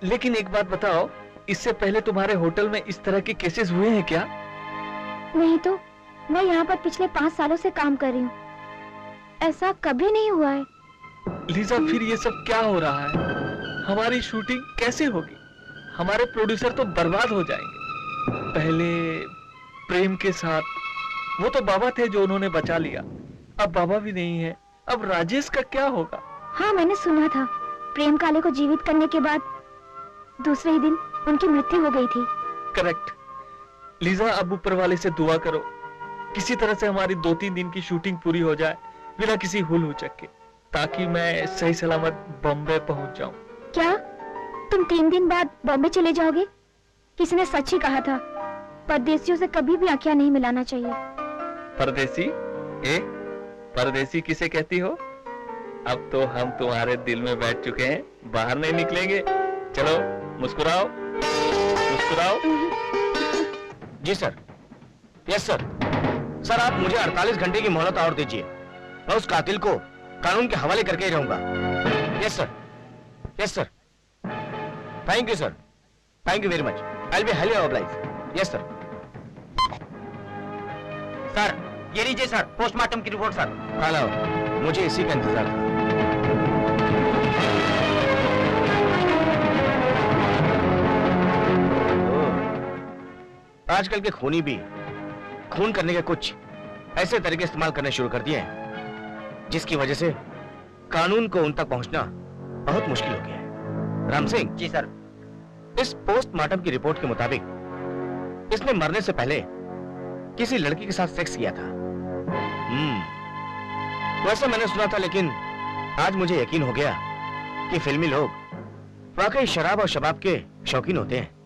लेकिन एक बात बताओ, इससे पहले तुम्हारे होटल में इस तरह के केसेस हुए हैं क्या? नहीं तो, मैं यहाँ पर पिछले 5 सालों से काम कर रही हूँ, ऐसा कभी नहीं हुआ है। लीजा, फिर ये सब क्या हो रहा है? हमारी शूटिंग कैसे होगी? हमारे प्रोड्यूसर तो बर्बाद हो जाएंगे। पहले प्रेम के साथ वो तो बाबा थे जो उन्होंने बचा लिया, अब बाबा भी नहीं है, अब राजेश का क्या होगा? हाँ, मैंने सुना था प्रेम काले को जीवित करने के बाद दूसरे ही दिन उनकी मृत्यु हो गई थी। करेक्ट। लीजा, अब ऊपर वाले से दुआ करो किसी तरह से हमारी 2-3 दिन की शूटिंग पूरी हो जाए बिना किसी हुल हुचक के, ताकि मैं सही सलामत बॉम्बे पहुंच जाऊं। क्या तुम 3 दिन बाद बॉम्बे चले जाओगे? किसी ने सच ही कहा था, परदेसियों से कभी भी आंखें नहीं मिलाना चाहिए। परदेसी? परदेसी किसे कहती हो? अब तो हम तुम्हारे दिल में बैठ चुके हैं, बाहर नहीं निकलेंगे। चलो मुस्कुराओ, मुस्कुराओ। जी सर। Yes sir. सर, आप मुझे 48 घंटे की मोहलत और दीजिए, मैं उस कातिल को कानून के हवाले करके ही रहूंगा। Yes sir, yes sir. Thank you sir, thank you very much. I will be highly obliged. Yes sir. Sir, ये लीजिए सर, पोस्टमार्टम की रिपोर्ट सर। हेलो, मुझे इसी का इंतजार था। आजकल के खूनी भी खून करने के कुछ ऐसे तरीके इस्तेमाल करने शुरू कर दिए हैं जिसकी वजह से कानून को उन तक पहुंचना बहुत मुश्किल हो गया है। राम सिंह। जी सर। इस पोस्टमार्टम की रिपोर्ट के मुताबिक इसने मरने से पहले किसी लड़की के साथ सेक्स किया था। वैसे मैंने सुना था, लेकिन आज मुझे यकीन हो गया कि फिल्मी लोग वाकई शराब और शबाब के शौकीन होते हैं।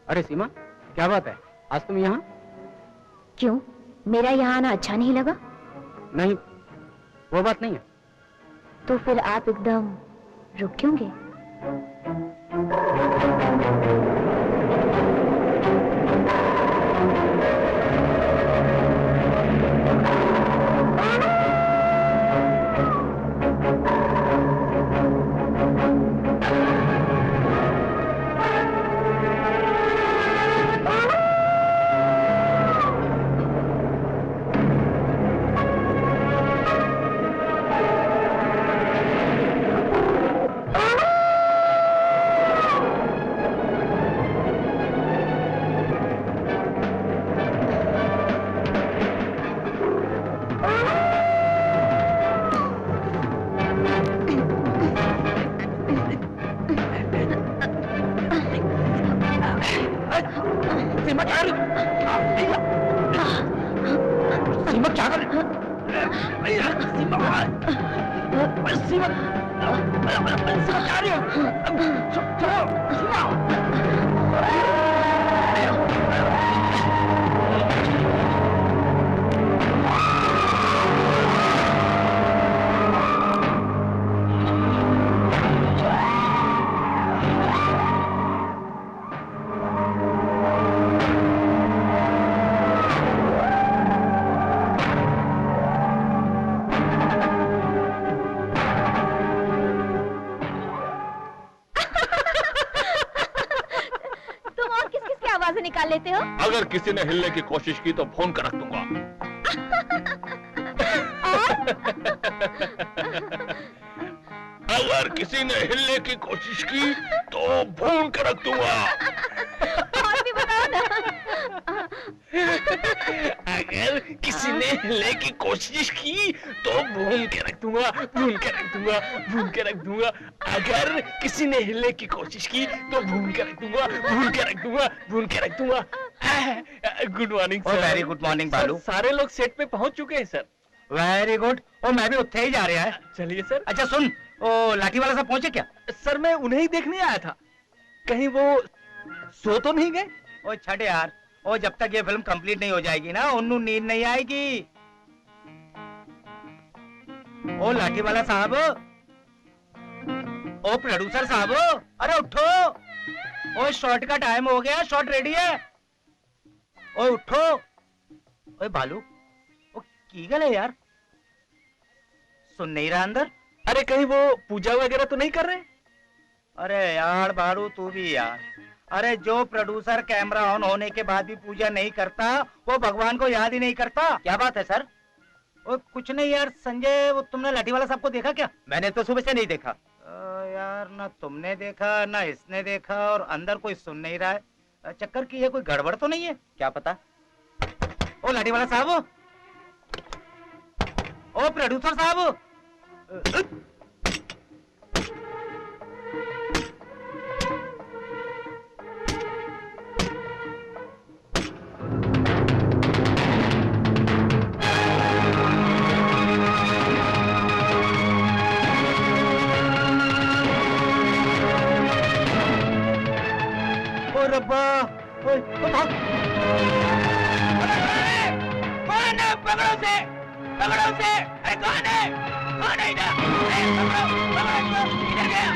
अरे सीमा, क्या बात है, आज तुम यहाँ? क्यों, मेरा यहाँ आना अच्छा नहीं लगा? नहीं, वो बात नहीं है। तो फिर आप एकदम रुक क्यों गए? तुम और किस किस की आवाजें निकाल लेते हो? अगर किसी ने हिलने की कोशिश की तो फोन कर रख दूंगा। अगर किसी ने हिलने की कोशिश की तो फोन कर रख दूंगा। और भी बताओ ना। अगर किसी ने हिलने की कोशिश की तो भून के रख दूंगा, भून के रख दूंगा, भून के रख दूंगा। अगर किसी ने हिलने की कोशिश की तो भून के रख दूंगा, भून के रख दूंगा, भून के रख दूंगा। Good morning sir. Very good morning बालू। सारे लोग सेट पे पहुंच चुके हैं सर। Very good. और मैं भी उत्थे ही जा रहा है। चलिए सर। अच्छा सुन, ओ लाठी वाला साहब पहुंचे क्या? सर मैं उन्हें ही देखने आया था, कहीं वो सो तो नहीं गए? ओ छठ यार, ओ जब तक ये फिल्म कंप्लीट नहीं हो जाएगी ना उन्हें नींद नहीं आएगी। ओ लाठी वाला साहब, ओ प्रोड्यूसर साहब, अरे उठो। ओ शॉट का टाइम हो गया, शॉट रेडी है। ओ उठो। ओए बालू, ओ की गल है यार, सुन नहीं रहा अंदर? अरे कहीं वो पूजा वगैरह तो नहीं कर रहे? अरे यार बालू तू भी यार, अरे जो प्रोड्यूसर कैमरा ऑन होने के बाद भी पूजा नहीं करता वो भगवान को याद ही नहीं करता। क्या बात है सर? वो कुछ नहीं यार संजय, वो तुमने लाठी वाला साहब को देखा क्या? मैंने तो सुबह से नहीं देखा। यार ना तुमने देखा ना इसने देखा, और अंदर कोई सुन नहीं रहा है। चक्कर की है, कोई गड़बड़ तो नहीं है? क्या पता। ओ लाठी वाला साहब, ओ प्रोड्यूसर साहब, ओ रब्बा, ओए ओ भाग। कौन है? पकड़ो से, पकड़ो से। अरे कौन है? कौन है इधर? पकड़ो, पकड़ो इसको। इधर गया।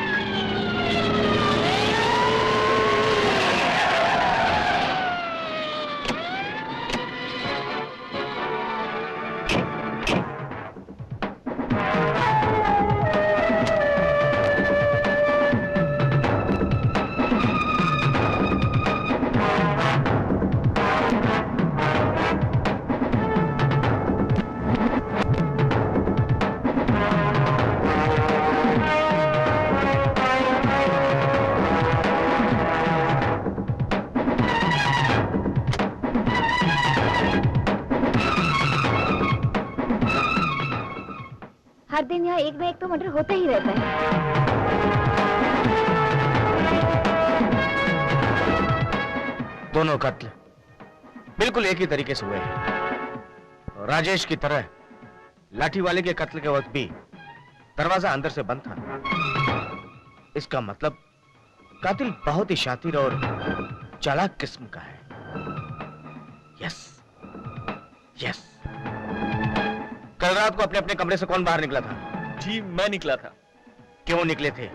हर दिन यहाँ एक ना एक तो मर्डर होता ही रहता है। दोनों कत्ल बिल्कुल एक ही तरीके से हुए हैं। राजेश की तरह लाठी वाले के कत्ल के वक्त भी दरवाजा अंदर से बंद था। इसका मतलब कातिल बहुत ही शातिर और चालाक किस्म का है। Yes yes. कल रात को अपने अपने कमरे से कौन बाहर निकला था? जी मैं निकला था। क्यों निकले थे?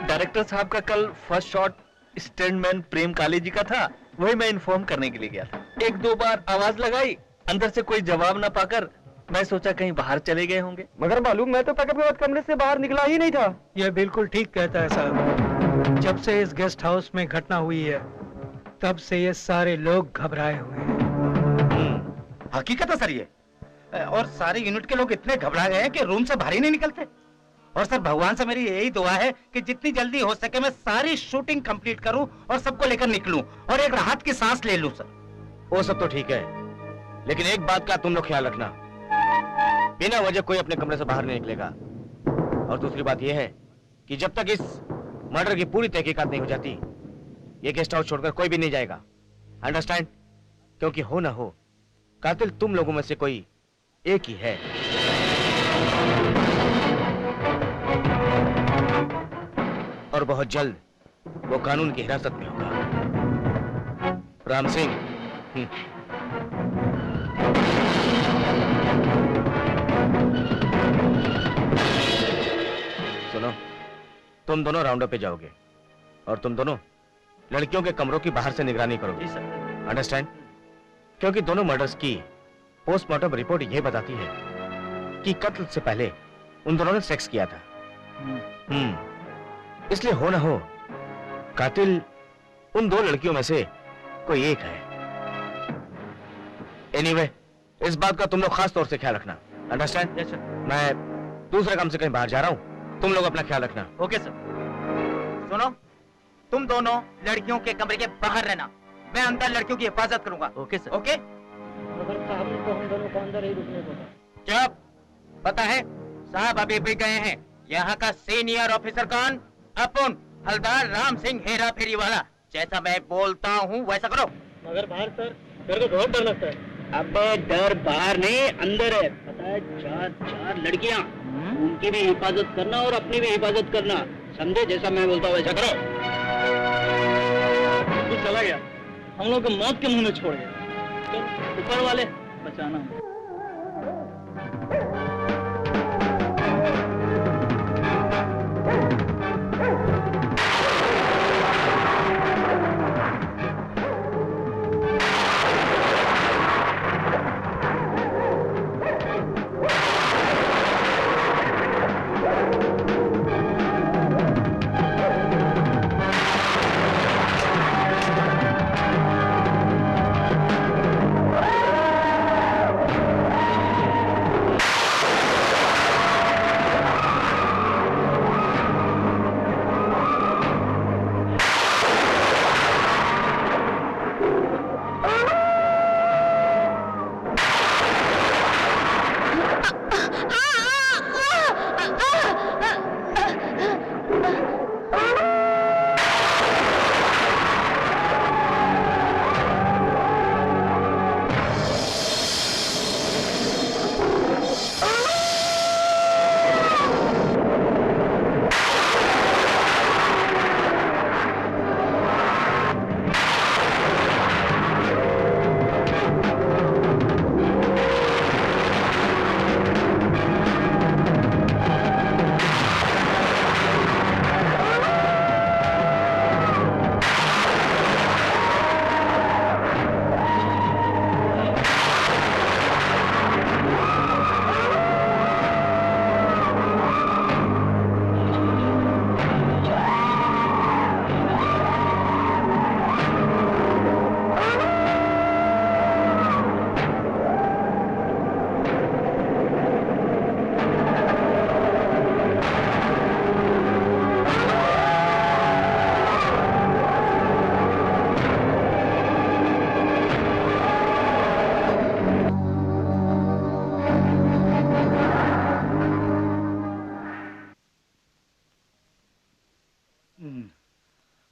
डायरेक्टर साहब का कल फर्स्ट शॉट स्टैंडमैन प्रेम काले जी का था, वही मैं इन्फॉर्म करने के लिए गया था। एक दो बार आवाज लगाई, अंदर से कोई जवाब ना पाकर मैं सोचा कहीं बाहर चले गए होंगे। मगर मालूम मैं तो पैकअप के बाद कमरे से बाहर निकला ही नहीं था। यह बिल्कुल ठीक कहता है साहब। जब से इस गेस्ट हाउस में घटना हुई है तब से ये सारे लोग घबराए हुए हैं। हकीकत है सर ये, और सारे यूनिट के लोग इतने घबरा गए हैं कि रूम से बाहर ही नहीं निकलते। और सर भगवान से मेरी यही दुआ है कि जितनी जल्दी हो सके मैं सारी शूटिंग कंप्लीट करूं और सबको लेकर निकलूं और एक राहत की सांस ले लूं। सर वो सब तो ठीक है, लेकिन एक बात का तुम लोग ख्याल रखना, बिना वजह कोई अपने कमरे से बाहर नहीं निकलेगा। और दूसरी बात यह है कि जब तक इस मर्डर की पूरी तहकीकात नहीं हो जाती ये गेस्ट हाउस छोड़कर कोई भी नहीं जाएगा। अंडरस्टैंड? क्योंकि हो ना हो कातिल तुम लोगों में से कोई एक ही है। बहुत जल्द वो कानून की हिरासत में होगा। राम सिंह। सुनो, तुम दोनों राउंड पे जाओगे और तुम दोनों लड़कियों के कमरों की बाहर से निगरानी करोगे। अंडरस्टैंड? क्योंकि दोनों मर्डर्स की पोस्टमार्टम रिपोर्ट यह बताती है कि कत्ल से पहले उन दोनों ने सेक्स किया था। इसलिए हो ना हो कातिल उन दो लड़कियों में से कोई एक है। एनीवे, इस बात का तुम लोग खास तौर से ख्याल रखना। अंडरस्टैंड? Yes sir. मैं दूसरे काम से कहीं बाहर जा रहा हूं, तुम लोग अपना ख्याल रखना। Okay sir. सुनो, तुम दोनों लड़कियों के कमरे के बाहर रहना, मैं अंदर लड़कियों की हिफाजत करूंगा। Okay sir. ओके? चुप। पता है साहब अभी भी गए हैं। यहाँ का सीनियर ऑफिसर कौन? अपन हलदार राम सिंह हेरा फेरी वाला। जैसा मैं बोलता हूँ वैसा करो। मगर बाहर सर, मेरे को बहुत डर लगता है। अबे डर बाहर नहीं अंदर है। पता है, चार लड़कियाँ, उनकी भी हिफाजत करना और अपनी भी हिफाजत करना, समझे? जैसा मैं बोलता हूँ वैसा करो। कुछ चला गया, हम लोग को मौत के मुंह में छोड़ गया। चल ऊपर वाले बचाना।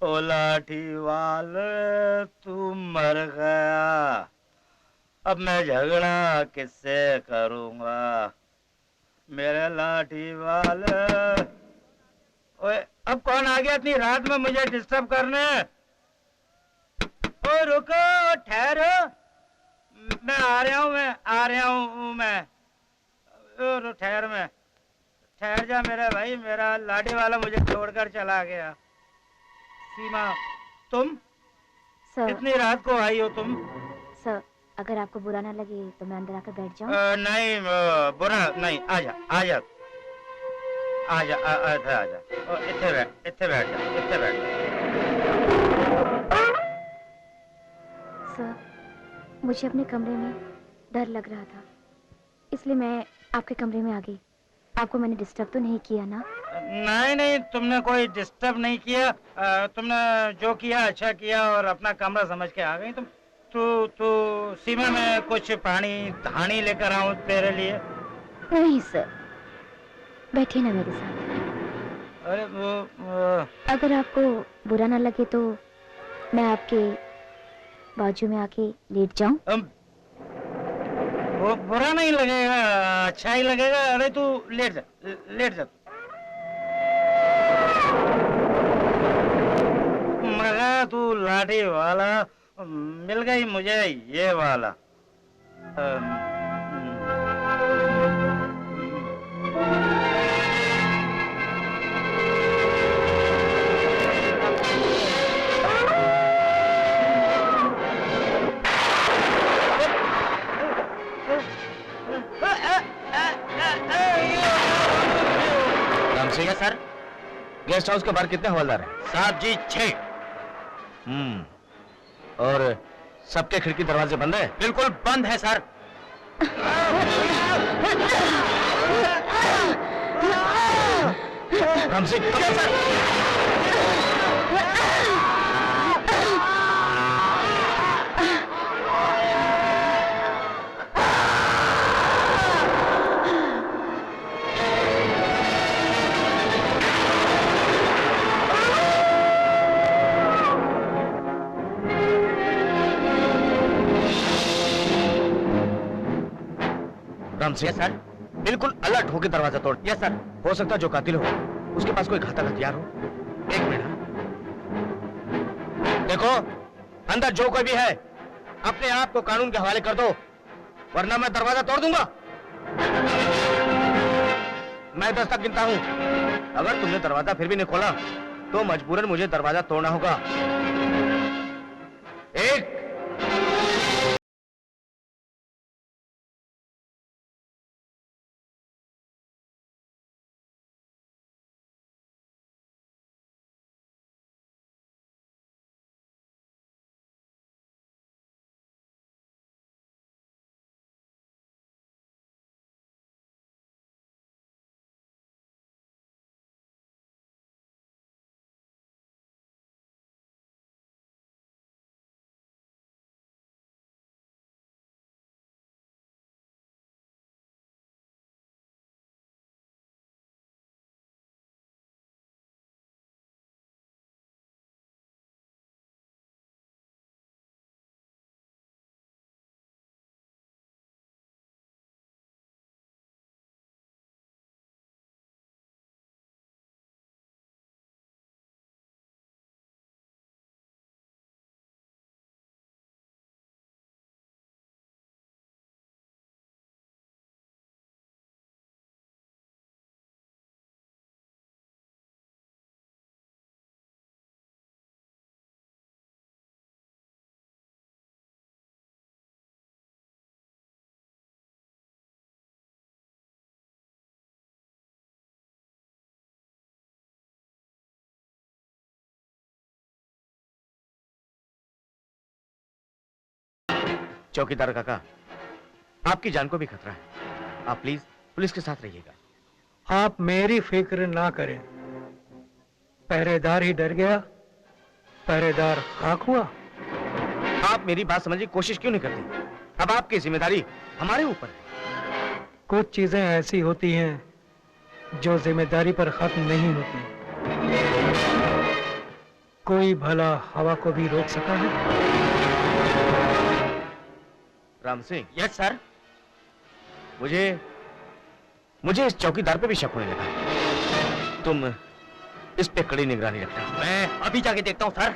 ओ लाठी वाले तू मर गया, अब मैं झगड़ा किससे करूंगा? मेरे लाठी वाले। ओए, अब कौन आ गया इतनी रात में मुझे डिस्टर्ब करने? ओ रुको, ठहरो, मैं आ रहा हूँ मैं। ओ ठहर जा मेरे भाई, मेरा लाठी वाला मुझे छोड़कर चला गया। सीमा, तुम सर, इतनी रात को आई हो तुम? सर, अगर आपको बुरा ना लगे तो मैं अंदर आकर बैठ जाऊं? नहीं, बुरा नहीं। आजा इत्थे बैठ जा। सर, मुझे अपने कमरे में डर लग रहा था, इसलिए मैं आपके कमरे में आ गई। आपको मैंने डिस्टर्ब तो नहीं किया ना? नहीं, तुमने कोई डिस्टर्ब नहीं किया। तुमने जो किया अच्छा किया और अपना कमरा समझ के आ गई तुम। तू सीमा में कुछ पानी धानी लेकर आऊं तेरे लिए? नहीं सर, बैठिए ना मेरे साथ। अरे वो अगर आपको बुरा ना लगे तो मैं आपके बाजू में आके लेट जाऊं? वो बुरा नहीं लगेगा, अच्छा ही लगेगा। अरे तू लेट जा। लाठी वाला, मिल गई मुझे ये वाला। Ram Singh sir, guest house के बाहर कितने हवलदार हैं? साहब जी 6। और सबके खिड़की दरवाजे बंद है? बिल्कुल बंद है सर। राम सिंह, कम सर। राम सिंह सर, बिल्कुल अलर्ट होकर दरवाजा तोड़। Yes sir. हो सकता है जो कातिल हो उसके पास कोई घातक हथियार हो। एक मिनट, देखो अंदर जो कोई भी है अपने आप को कानून के हवाले कर दो, वरना मैं दरवाजा तोड़ दूंगा। मैं 10 तक गिनता हूं। अगर तुमने दरवाजा फिर भी नहीं खोला तो मजबूरन मुझे दरवाजा तोड़ना होगा। 1। चौकीदार काका, आपकी जान को भी खतरा है, आप प्लीज पुलिस के साथ रहिएगा। आप मेरी फिक्र ना करें, पहरेदार ही डर गया, पहरेदार खाक हुआ। आप मेरी बात समझने की कोशिश क्यों नहीं करते? अब आपकी जिम्मेदारी हमारे ऊपर है। कुछ चीजें ऐसी होती हैं जो जिम्मेदारी पर खत्म नहीं होती। कोई भला हवा को भी रोक सका है? राम सिंह। Yes sir. मुझे इस चौकीदार पे भी शक होने लगा। तुम इस पे कड़ी निगरानी रखना। मैं अभी जाके देखता हूँ सर।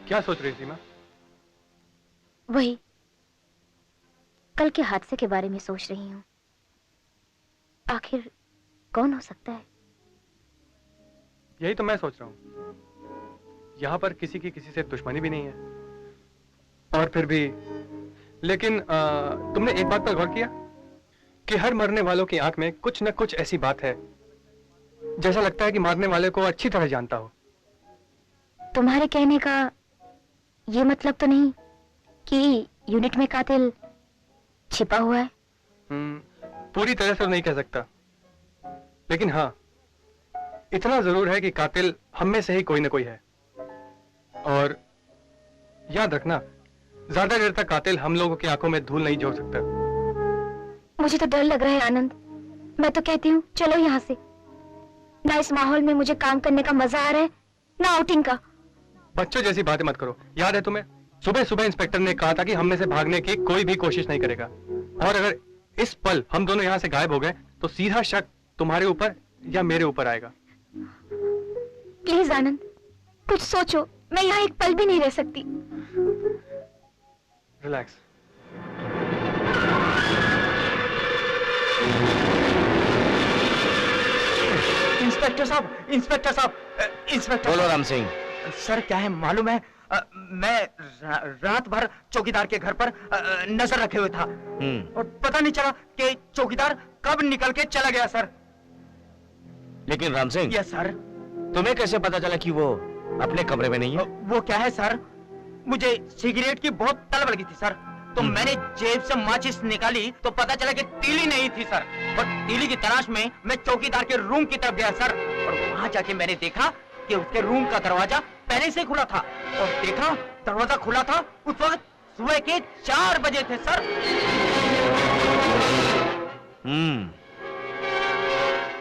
क्या सोच रही थी माँ? वही कल के हादसे के बारे में सोच रही हूँ। आखिर कौन हो सकता है? यही तो मैं सोच रहा हूँ। यहाँ पर किसी की किसी से दुश्मनी भी नहीं है, और फिर भी लेकिन तुमने एक बात पर गौर किया कि हर मरने वालों की आंख में कुछ न कुछ ऐसी बात है जैसा लगता है कि मारने वाले को अच्छी तरह जानता हो। तुम्हारे कहने का ये मतलब तो नहीं कि यूनिट में कातिल छिपा हुआ है? पूरी तरह से तो नहीं कह सकता, लेकिन हाँ इतना जरूर है कि कातिल हम में से ही कोई ना कोई है। और याद रखना, ज्यादा देर तक कातिल हम लोगों की आंखों में धूल नहीं झोंक सकता। मुझे तो डर लग रहा है आनंद। मैं तो कहती हूँ चलो यहाँ से। ना इस माहौल में मुझे काम करने का मजा आ रहा है, ना आउटिंग का। बच्चों जैसी बातें मत करो। याद है तुम्हें सुबह सुबह इंस्पेक्टर ने कहा था कि हम में से भागने की कोई भी कोशिश नहीं करेगा, और अगर इस पल हम दोनों यहाँ से गायब हो गए तो सीधा शक तुम्हारे ऊपर या मेरे ऊपर आएगा। प्लीज आनंद, कुछ सोचो, मैं यहाँ एक पल भी नहीं रह सकती। रिलैक्स। इंस्पेक्टर साहब, इंस्पेक्टर साहब, इंस्पेक्टर बोलो राम सिंह। सर क्या है मालूम है, मैं रात भर चौकीदार के घर पर नजर रखे हुए था और पता नहीं चला कि चौकीदार कब निकल के चला गया सर। लेकिन राम सिंह, यस सर। तुम्हें कैसे पता चला कि वो अपने कमरे में नहीं है? वो क्या है सर, मुझे सिगरेट की बहुत तलब लगी थी सर, तो मैंने जेब से माचिस निकाली तो पता चला कि तीली नहीं थी सर, और तीली की तलाश में मैं चौकीदार के रूम की तरफ गया सर, और वहां जाके मैंने देखा कि उसके रूम का दरवाजा पहले से खुला था, और देखा दरवाजा खुला था उस वक्त सुबह के 4 बजे थे सर।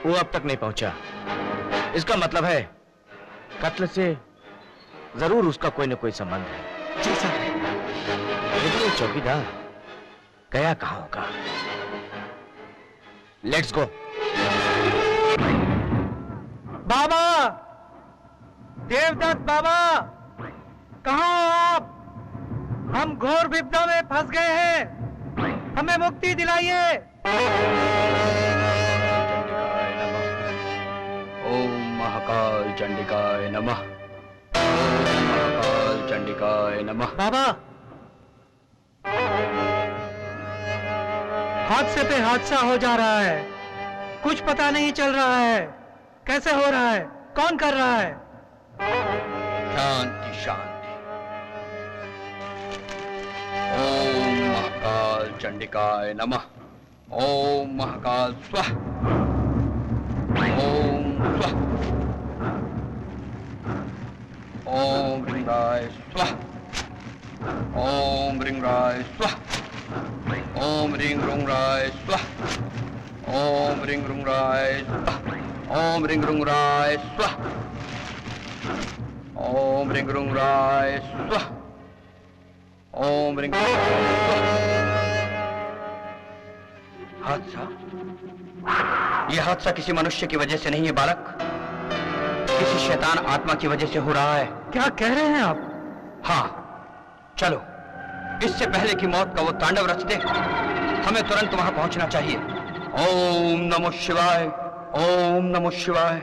वो अब तक नहीं पहुंचा, इसका मतलब है कत्ल से जरूर उसका कोई न कोई संबंध है। जी सर। लेकिन ये चौकीदार गया कहां होगा? Let's go. बाबा, देवदत्त बाबा, कहाँ हो आप? हम घोर विपदा में फंस गए हैं, हमें मुक्ति दिलाइए। ओम महाकाल चंडिकाय नमः। ओम महाकाल चंडिकाय नमः। बाबा, हादसे पे हादसा हो जा रहा है, कुछ पता नहीं चल रहा है, कैसे हो रहा है, कौन कर रहा है? शांति शांति। ओम महाकाल चंडिकाय नमः। ओम महाकाल स्वाहा। ओम स्वाहा। ओम ह्रींगाय स्वाहा। ओम ह्रींगाय स्वाहा। ओम ह्रीं ह्रूंगाय स्वाहा। ओम ह्रीं ह्रूंगाय स्वाहा। ओम ह्रीं ह्रूंगाय स्वाहा। ओम ह्रीं ह्रूंगाय स्वाहा। ओम ह्रीं हादसा, यह हादसा किसी मनुष्य की वजह से नहीं है बालक, किसी शैतान आत्मा की वजह से हो रहा है। क्या कह रहे हैं आप? हाँ, चलो, इससे पहले कि मौत का वो तांडव रच दे, हमें तुरंत वहां पहुंचना चाहिए। ओम नमो शिवाय। ओम नमो शिवाय।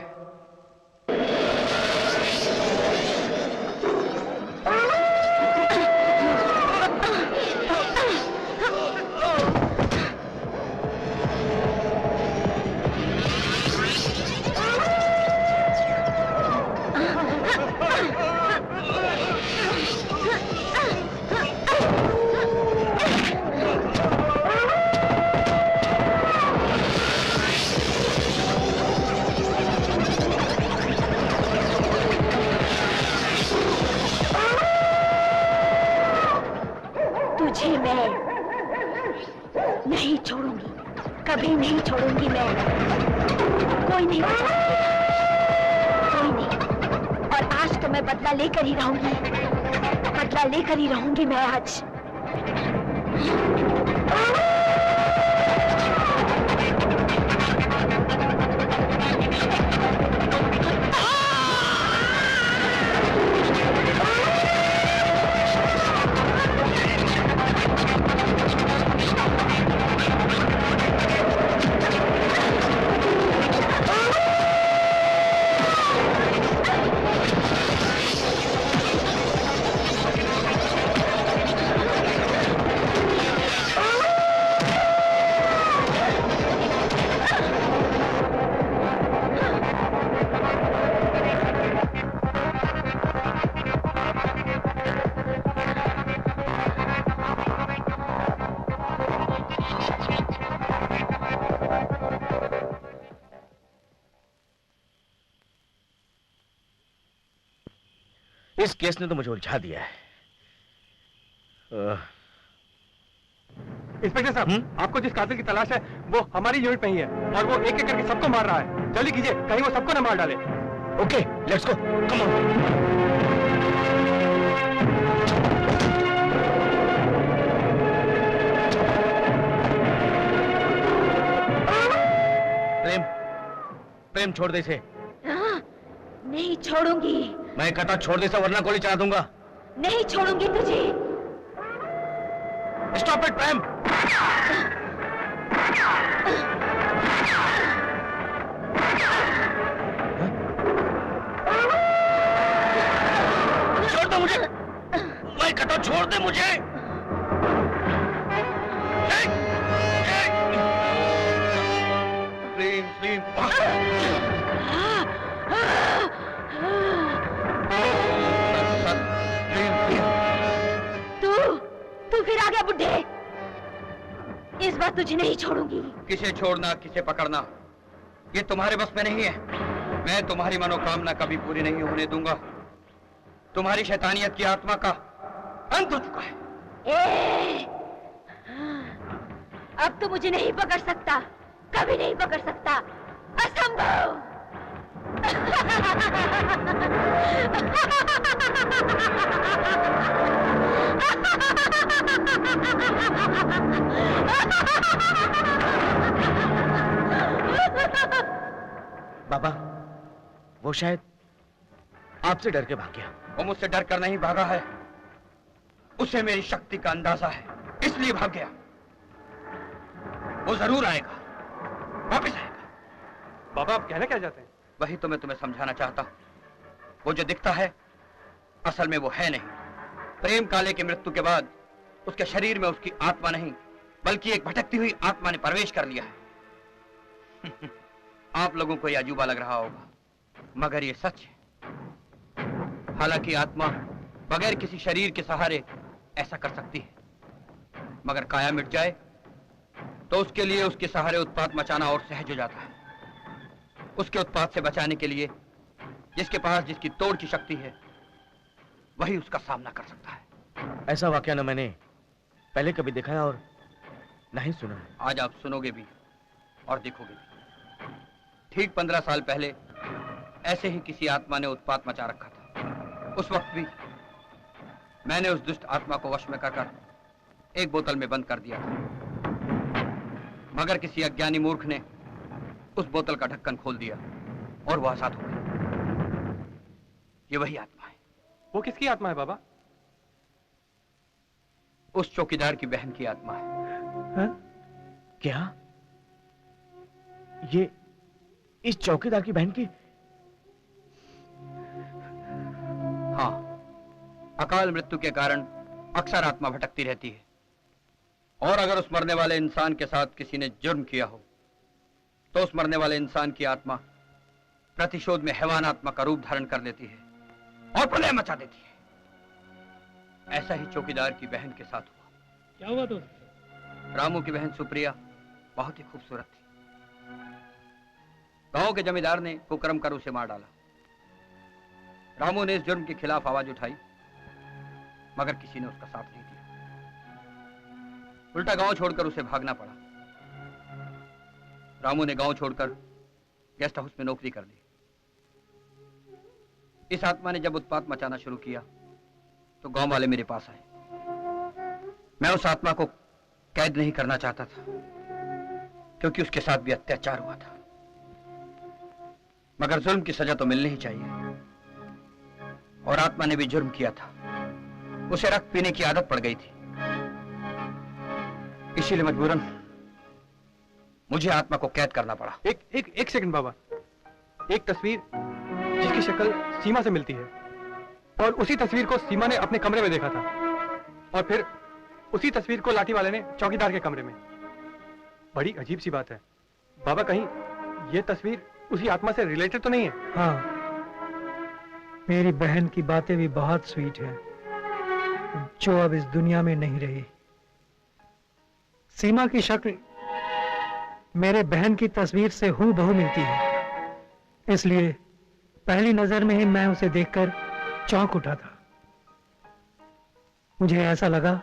तुझे मैं नहीं छोड़ूंगी, कभी नहीं छोड़ूंगी मैं। कोई नहीं बचा सकेगा, कोई नहीं। और आज तो मैं बदला लेकर ही रहूंगी, बदला लेकर ही रहूंगी मैं आज। इस केस ने तो मुझे उलझा दिया है। इंस्पेक्टर साहब, आपको जिस कातिल की तलाश है वो हमारी यूनिट में ही है, और वो एक एक करके सबको मार रहा है। जल्दी कीजिए, कहीं वो सबको न मार डाले। Okay, let's go, come on. Prem छोड़ दे इसे। नहीं छोड़ूंगी। मैं कहता छोड़ दे इसे वरना गोली चला दूंगा। नहीं छोड़ूंगी तुझे। स्टॉप इट प्रेम। छोड़ दो मुझे। मैं कहता छोड़ दे मुझे। प्रेम प्रेम तू फिर आ गया बुड्ढे। इस बार तुझे नहीं छोड़ूंगी। किसे छोड़ना किसे पकड़ना ये तुम्हारे बस में नहीं है। मैं तुम्हारी मनोकामना कभी पूरी नहीं होने दूंगा। तुम्हारी शैतानियत की आत्मा का अंत हो चुका है। अब तो मुझे नहीं पकड़ सकता, कभी नहीं पकड़ सकता। असंभव। बाबा, वो शायद आपसे डर के भाग गया। वो मुझसे डर कर नहीं भागा है, उसे मेरी शक्ति का अंदाजा है, इसलिए भाग गया। वो जरूर आएगा, वापस आएगा। बाबा आप कहना क्या चाहते हैं? वही तो मैं तुम्हें समझाना चाहता हूं। वो जो दिखता है असल में वो है नहीं। प्रेम काले की मृत्यु के बाद उसके शरीर में उसकी आत्मा नहीं बल्कि एक भटकती हुई आत्मा ने प्रवेश कर लिया है। आप लोगों को यह अजूबा लग रहा होगा मगर ये सच है। हालांकि आत्मा बगैर किसी शरीर के सहारे ऐसा कर सकती है, मगर काया मिट जाए तो उसके लिए उसके सहारे उत्पात मचाना और सहज हो जाता है। उसके उत्पात से बचाने के लिए जिसके पास जिसकी तोड़ की शक्ति है वही उसका सामना कर सकता है। ऐसा वाकया न मैंने पहले कभी देखा है और नहीं सुना है। आज आप सुनोगे भी और देखोगे भी। ठीक 15 साल पहले ऐसे ही किसी आत्मा ने उत्पात मचा रखा था। उस वक्त भी मैंने उस दुष्ट आत्मा को वश में कर एक बोतल में बंद कर दिया था, मगर किसी अज्ञानी मूर्ख ने उस बोतल का ढक्कन खोल दिया और वह आजाद हो गया। ये वही आत्मा है। वो किसकी आत्मा है बाबा? उस चौकीदार की बहन की आत्मा है। हा? क्या? ये इस चौकीदार की बहन की? हाँ, अकाल मृत्यु के कारण अक्सर आत्मा भटकती रहती है और अगर उस मरने वाले इंसान के साथ किसी ने जुर्म किया हो तो उस मरने वाले इंसान की आत्मा प्रतिशोध में हैवान आत्मा का रूप धारण कर लेती है और प्रलय मचा देती है। ऐसा ही चौकीदार की बहन के साथ हुआ। क्या हुआ दोस्त? रामू की बहन सुप्रिया बहुत ही खूबसूरत थी। गांव के जमींदार ने कुकर्म कर उसे मार डाला। रामू ने इस जुर्म के खिलाफ आवाज उठाई मगर किसी ने उसका साथ नहीं दिया। उल्टा गांव छोड़कर उसे भागना पड़ा। रामू ने गांव छोड़कर गेस्ट हाउस में नौकरी कर ली। इस आत्मा ने जब उत्पात मचाना शुरू किया तो गांव वाले मेरे पास आए। मैं उस आत्मा को कैद नहीं करना चाहता था क्योंकि उसके साथ भी अत्याचार हुआ था, मगर जुल्म की सजा तो मिलनी ही चाहिए। और आत्मा ने भी जुर्म किया था, उसे रक्त पीने की आदत पड़ गई थी, इसीलिए मजबूरन मुझे आत्मा को कैद करना पड़ा। एक सेकंड बाबा। एक तस्वीर जिसकी शक्ल सीमा से मिलती है और उसी तस्वीर को सीमा ने अपने कमरे में देखा था और फिर उसी तस्वीर को लाठी वाले ने चौकीदार के कमरे में। बड़ी अजीब सी बात है बाबा, कहीं यह तस्वीर उसी आत्मा से रिलेटेड तो नहीं है? हाँ, मेरी बहन की बातें भी बहुत स्वीट है जो अब इस दुनिया में नहीं रही। सीमा की शक्ल मेरे बहन की तस्वीर से हूबहू मिलती है, इसलिए पहली नजर में ही मैं उसे देखकर चौंक उठा था। मुझे ऐसा लगा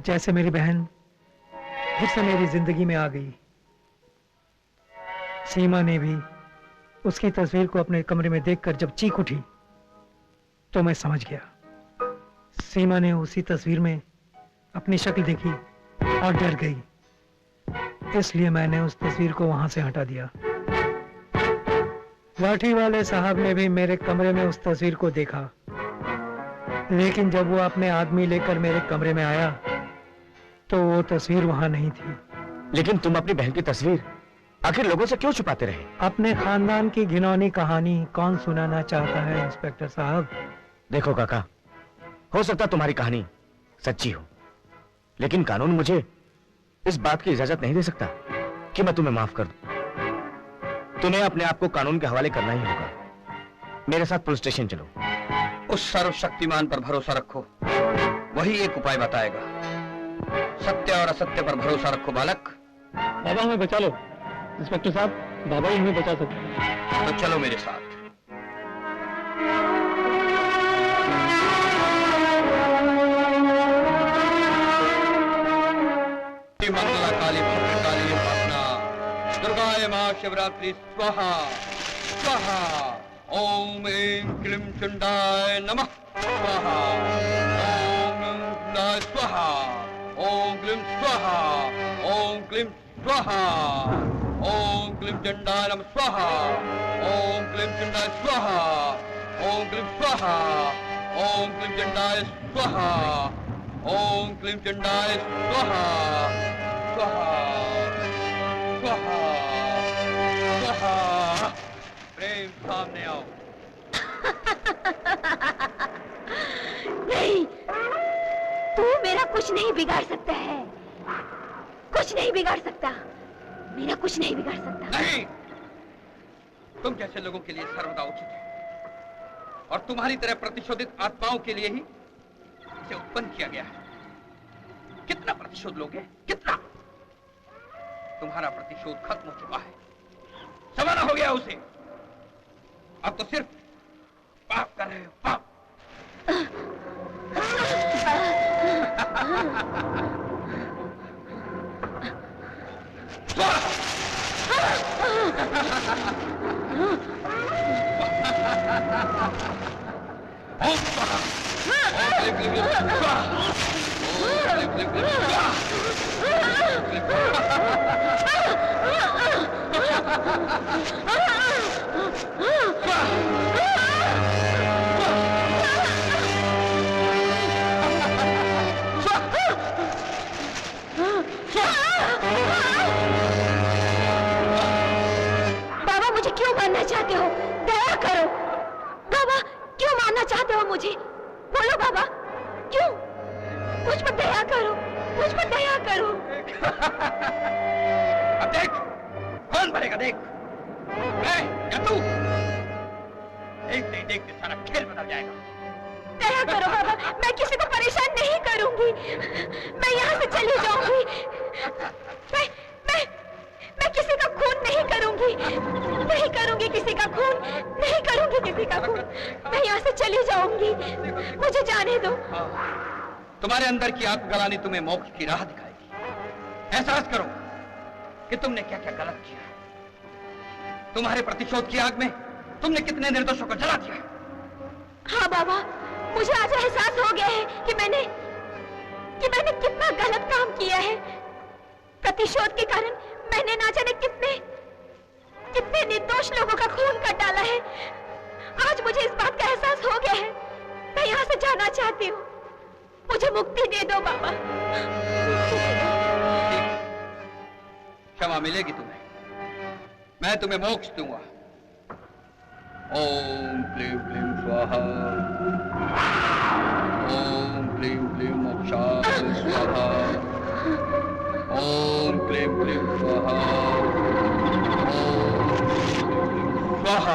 जैसे मेरी बहन फिर से मेरी जिंदगी में आ गई। सीमा ने भी उसकी तस्वीर को अपने कमरे में देखकर जब चीख उठी तो मैं समझ गया सीमा ने उसी तस्वीर में अपनी शक्ल देखी और डर गई, इसलिए मैंने उस तस्वीर को वहां से हटा दिया। लाठी वाले साहब ने भी मेरे कमरे में उस तस्वीर को देखा, लेकिन जब वो अपने आदमी लेकर मेरे कमरे में आया तो वो तस्वीर वहां नहीं थी। लेकिन तुम अपनी बहन की तस्वीर आखिर लोगों से क्यों छुपाते रहे? अपने खानदान की घिनौनी कहानी कौन सुनाना चाहता है इंस्पेक्टर साहब? देखो काका, हो सकता तुम्हारी कहानी सच्ची हो, लेकिन कानून मुझे इस बात की इजाजत नहीं दे सकता कि मैं तुम्हें माफ कर दूं। तुम्हें अपने आप को कानून के हवाले करना ही होगा। मेरे साथ पुलिस स्टेशन चलो। उस सर्वशक्तिमान पर भरोसा रखो, वही एक उपाय बताएगा। सत्य और असत्य पर भरोसा रखो बालक। बाबा हमें बचा लो इंस्पेक्टर साहब, बाबा ही हमें बचा सकते हैं। तो चलो मेरे साथ। मंगला काली भद्रकाली उपासना, दुर्गाय मां शिवरात्रि स्वाहा स्वाहा। ओम ऐं क्लीं चंडाय नमः स्वाहा। ओम नमः स्वाहा। ओम क्लीं स्वाहा। ओम क्लीं स्वाहा। ओम क्लीं चंडाय नमः स्वाहा। ओम क्लीं चंडाय स्वाहा। ओम क्लीं स्वाहा। ओम क्लीं चंडाय स्वाहा। ओम क्लीं चंडाय स्वाहा स्वाहा स्वाहा स्वाहा। प्रेम सामने आओ। नहीं, तू मेरा कुछ नहीं बिगाड़ सकता है, कुछ नहीं बिगाड़ सकता, मेरा कुछ नहीं बिगाड़ सकता। नहीं, तुम जैसे लोगों के लिए सर्वदा उचित है और तुम्हारी तरह प्रतिशोधित आत्माओं के लिए ही इसे उत्पन्न किया गया है। कितना प्रतिशोध लोगे? कितना? तुम्हारा प्रतिशोध खत्म हो चुका है, समाना हो गया उसे। अब तो सिर्फ पाप कर रहे हो, पाप। बाबा मुझे क्यों मारना चाहते हो? दया करो बाबा, क्यों मारना चाहते हो मुझे? बोलो बाबा, क्यों? मुझ पर दया करो, मुझ पर दया करो। अब देख कौन भरेगा, देख मैं या तू। देखते ही देखते सारा खेल बदल जाएगा। दया करो बाबा, मैं किसी को परेशान नहीं करूंगी, मैं यहाँ से चली जाऊंगी। मैं किसी का खून नहीं करूंगी, नहीं करूंगी किसी का खून, नहीं करूंगी किसी का खून। मैं यहाँ से चली जाऊंगी, मुझे जाने दो। तुम्हारे अंदर की आत्मग्लानि तुम्हें मोक्ष की राह दिखाएगी। एहसास करो कि तुमने क्या क्या गलत किया। तुम्हारे प्रतिशोध की आग में तुमने कितने निर्दोषों को जला दिया। हाँ बाबा, मुझे आज एहसास हो गया है कि मैंने कितना गलत काम किया है। प्रतिशोध के कारण मैंने ना जाने कितने निर्दोष लोगों का खून कर डाला है। आज मुझे इस बात का एहसास हो गया है। मैं यहाँ से जाना चाहती हूँ, मुझे मुक्ति दे दो बाबा। क्षमा मिलेगी तुम्हें, मैं तुम्हें मोक्ष दूंगा। ओम क्लीं क्लीं स्वाहा। ओम क्लीं क्लीं मोक्षाय स्वाहा। ओम क्लीं क्लीं स्वाहा। ओम क्लीं स्वाहा।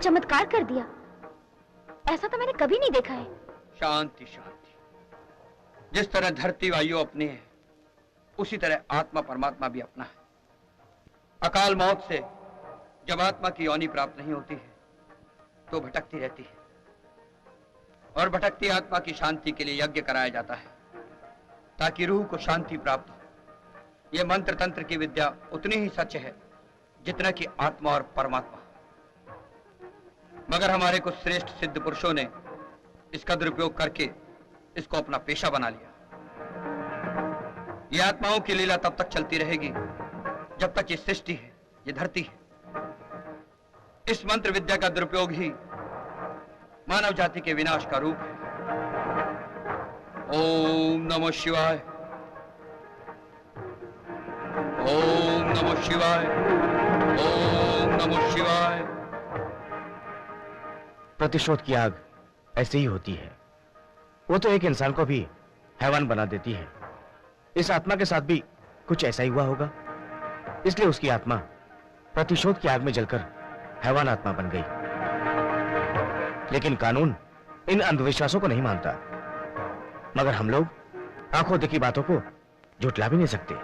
चमत्कार कर दिया। ऐसा तो मैंने कभी नहीं देखा है। शांति शांति। जिस तरह धरती वायु अपनी है, उसी तरह आत्मा परमात्मा भी अपना है। अकाल मौत से जब आत्मा की योनि प्राप्त नहीं होती है तो भटकती रहती है, और भटकती आत्मा की शांति के लिए यज्ञ कराया जाता है ताकि रूह को शांति प्राप्त हो। यह मंत्र तंत्र की विद्या उतनी ही सच है जितना कि आत्मा और परमात्मा। मगर हमारे कुछ श्रेष्ठ सिद्ध पुरुषों ने इसका दुरुपयोग करके इसको अपना पेशा बना लिया। यह आत्माओं की लीला तब तक चलती रहेगी जब तक ये सृष्टि है, ये धरती है। इस मंत्र विद्या का दुरुपयोग ही मानव जाति के विनाश का रूप है। ओम नमः शिवाय, ओम नमः शिवाय, ओम नमः शिवाय। प्रतिशोध की आग ऐसे ही होती है। वो तो एक इंसान को भी हैवान बना देती है। इस आत्मा के साथ भी कुछ ऐसा ही हुआ होगा, इसलिए उसकी आत्मा प्रतिशोध की आग में जलकर हैवान आत्मा बन गई। लेकिन कानून इन अंधविश्वासों को नहीं मानता, मगर हम लोग आंखों देखी बातों को झुठला भी नहीं सकते।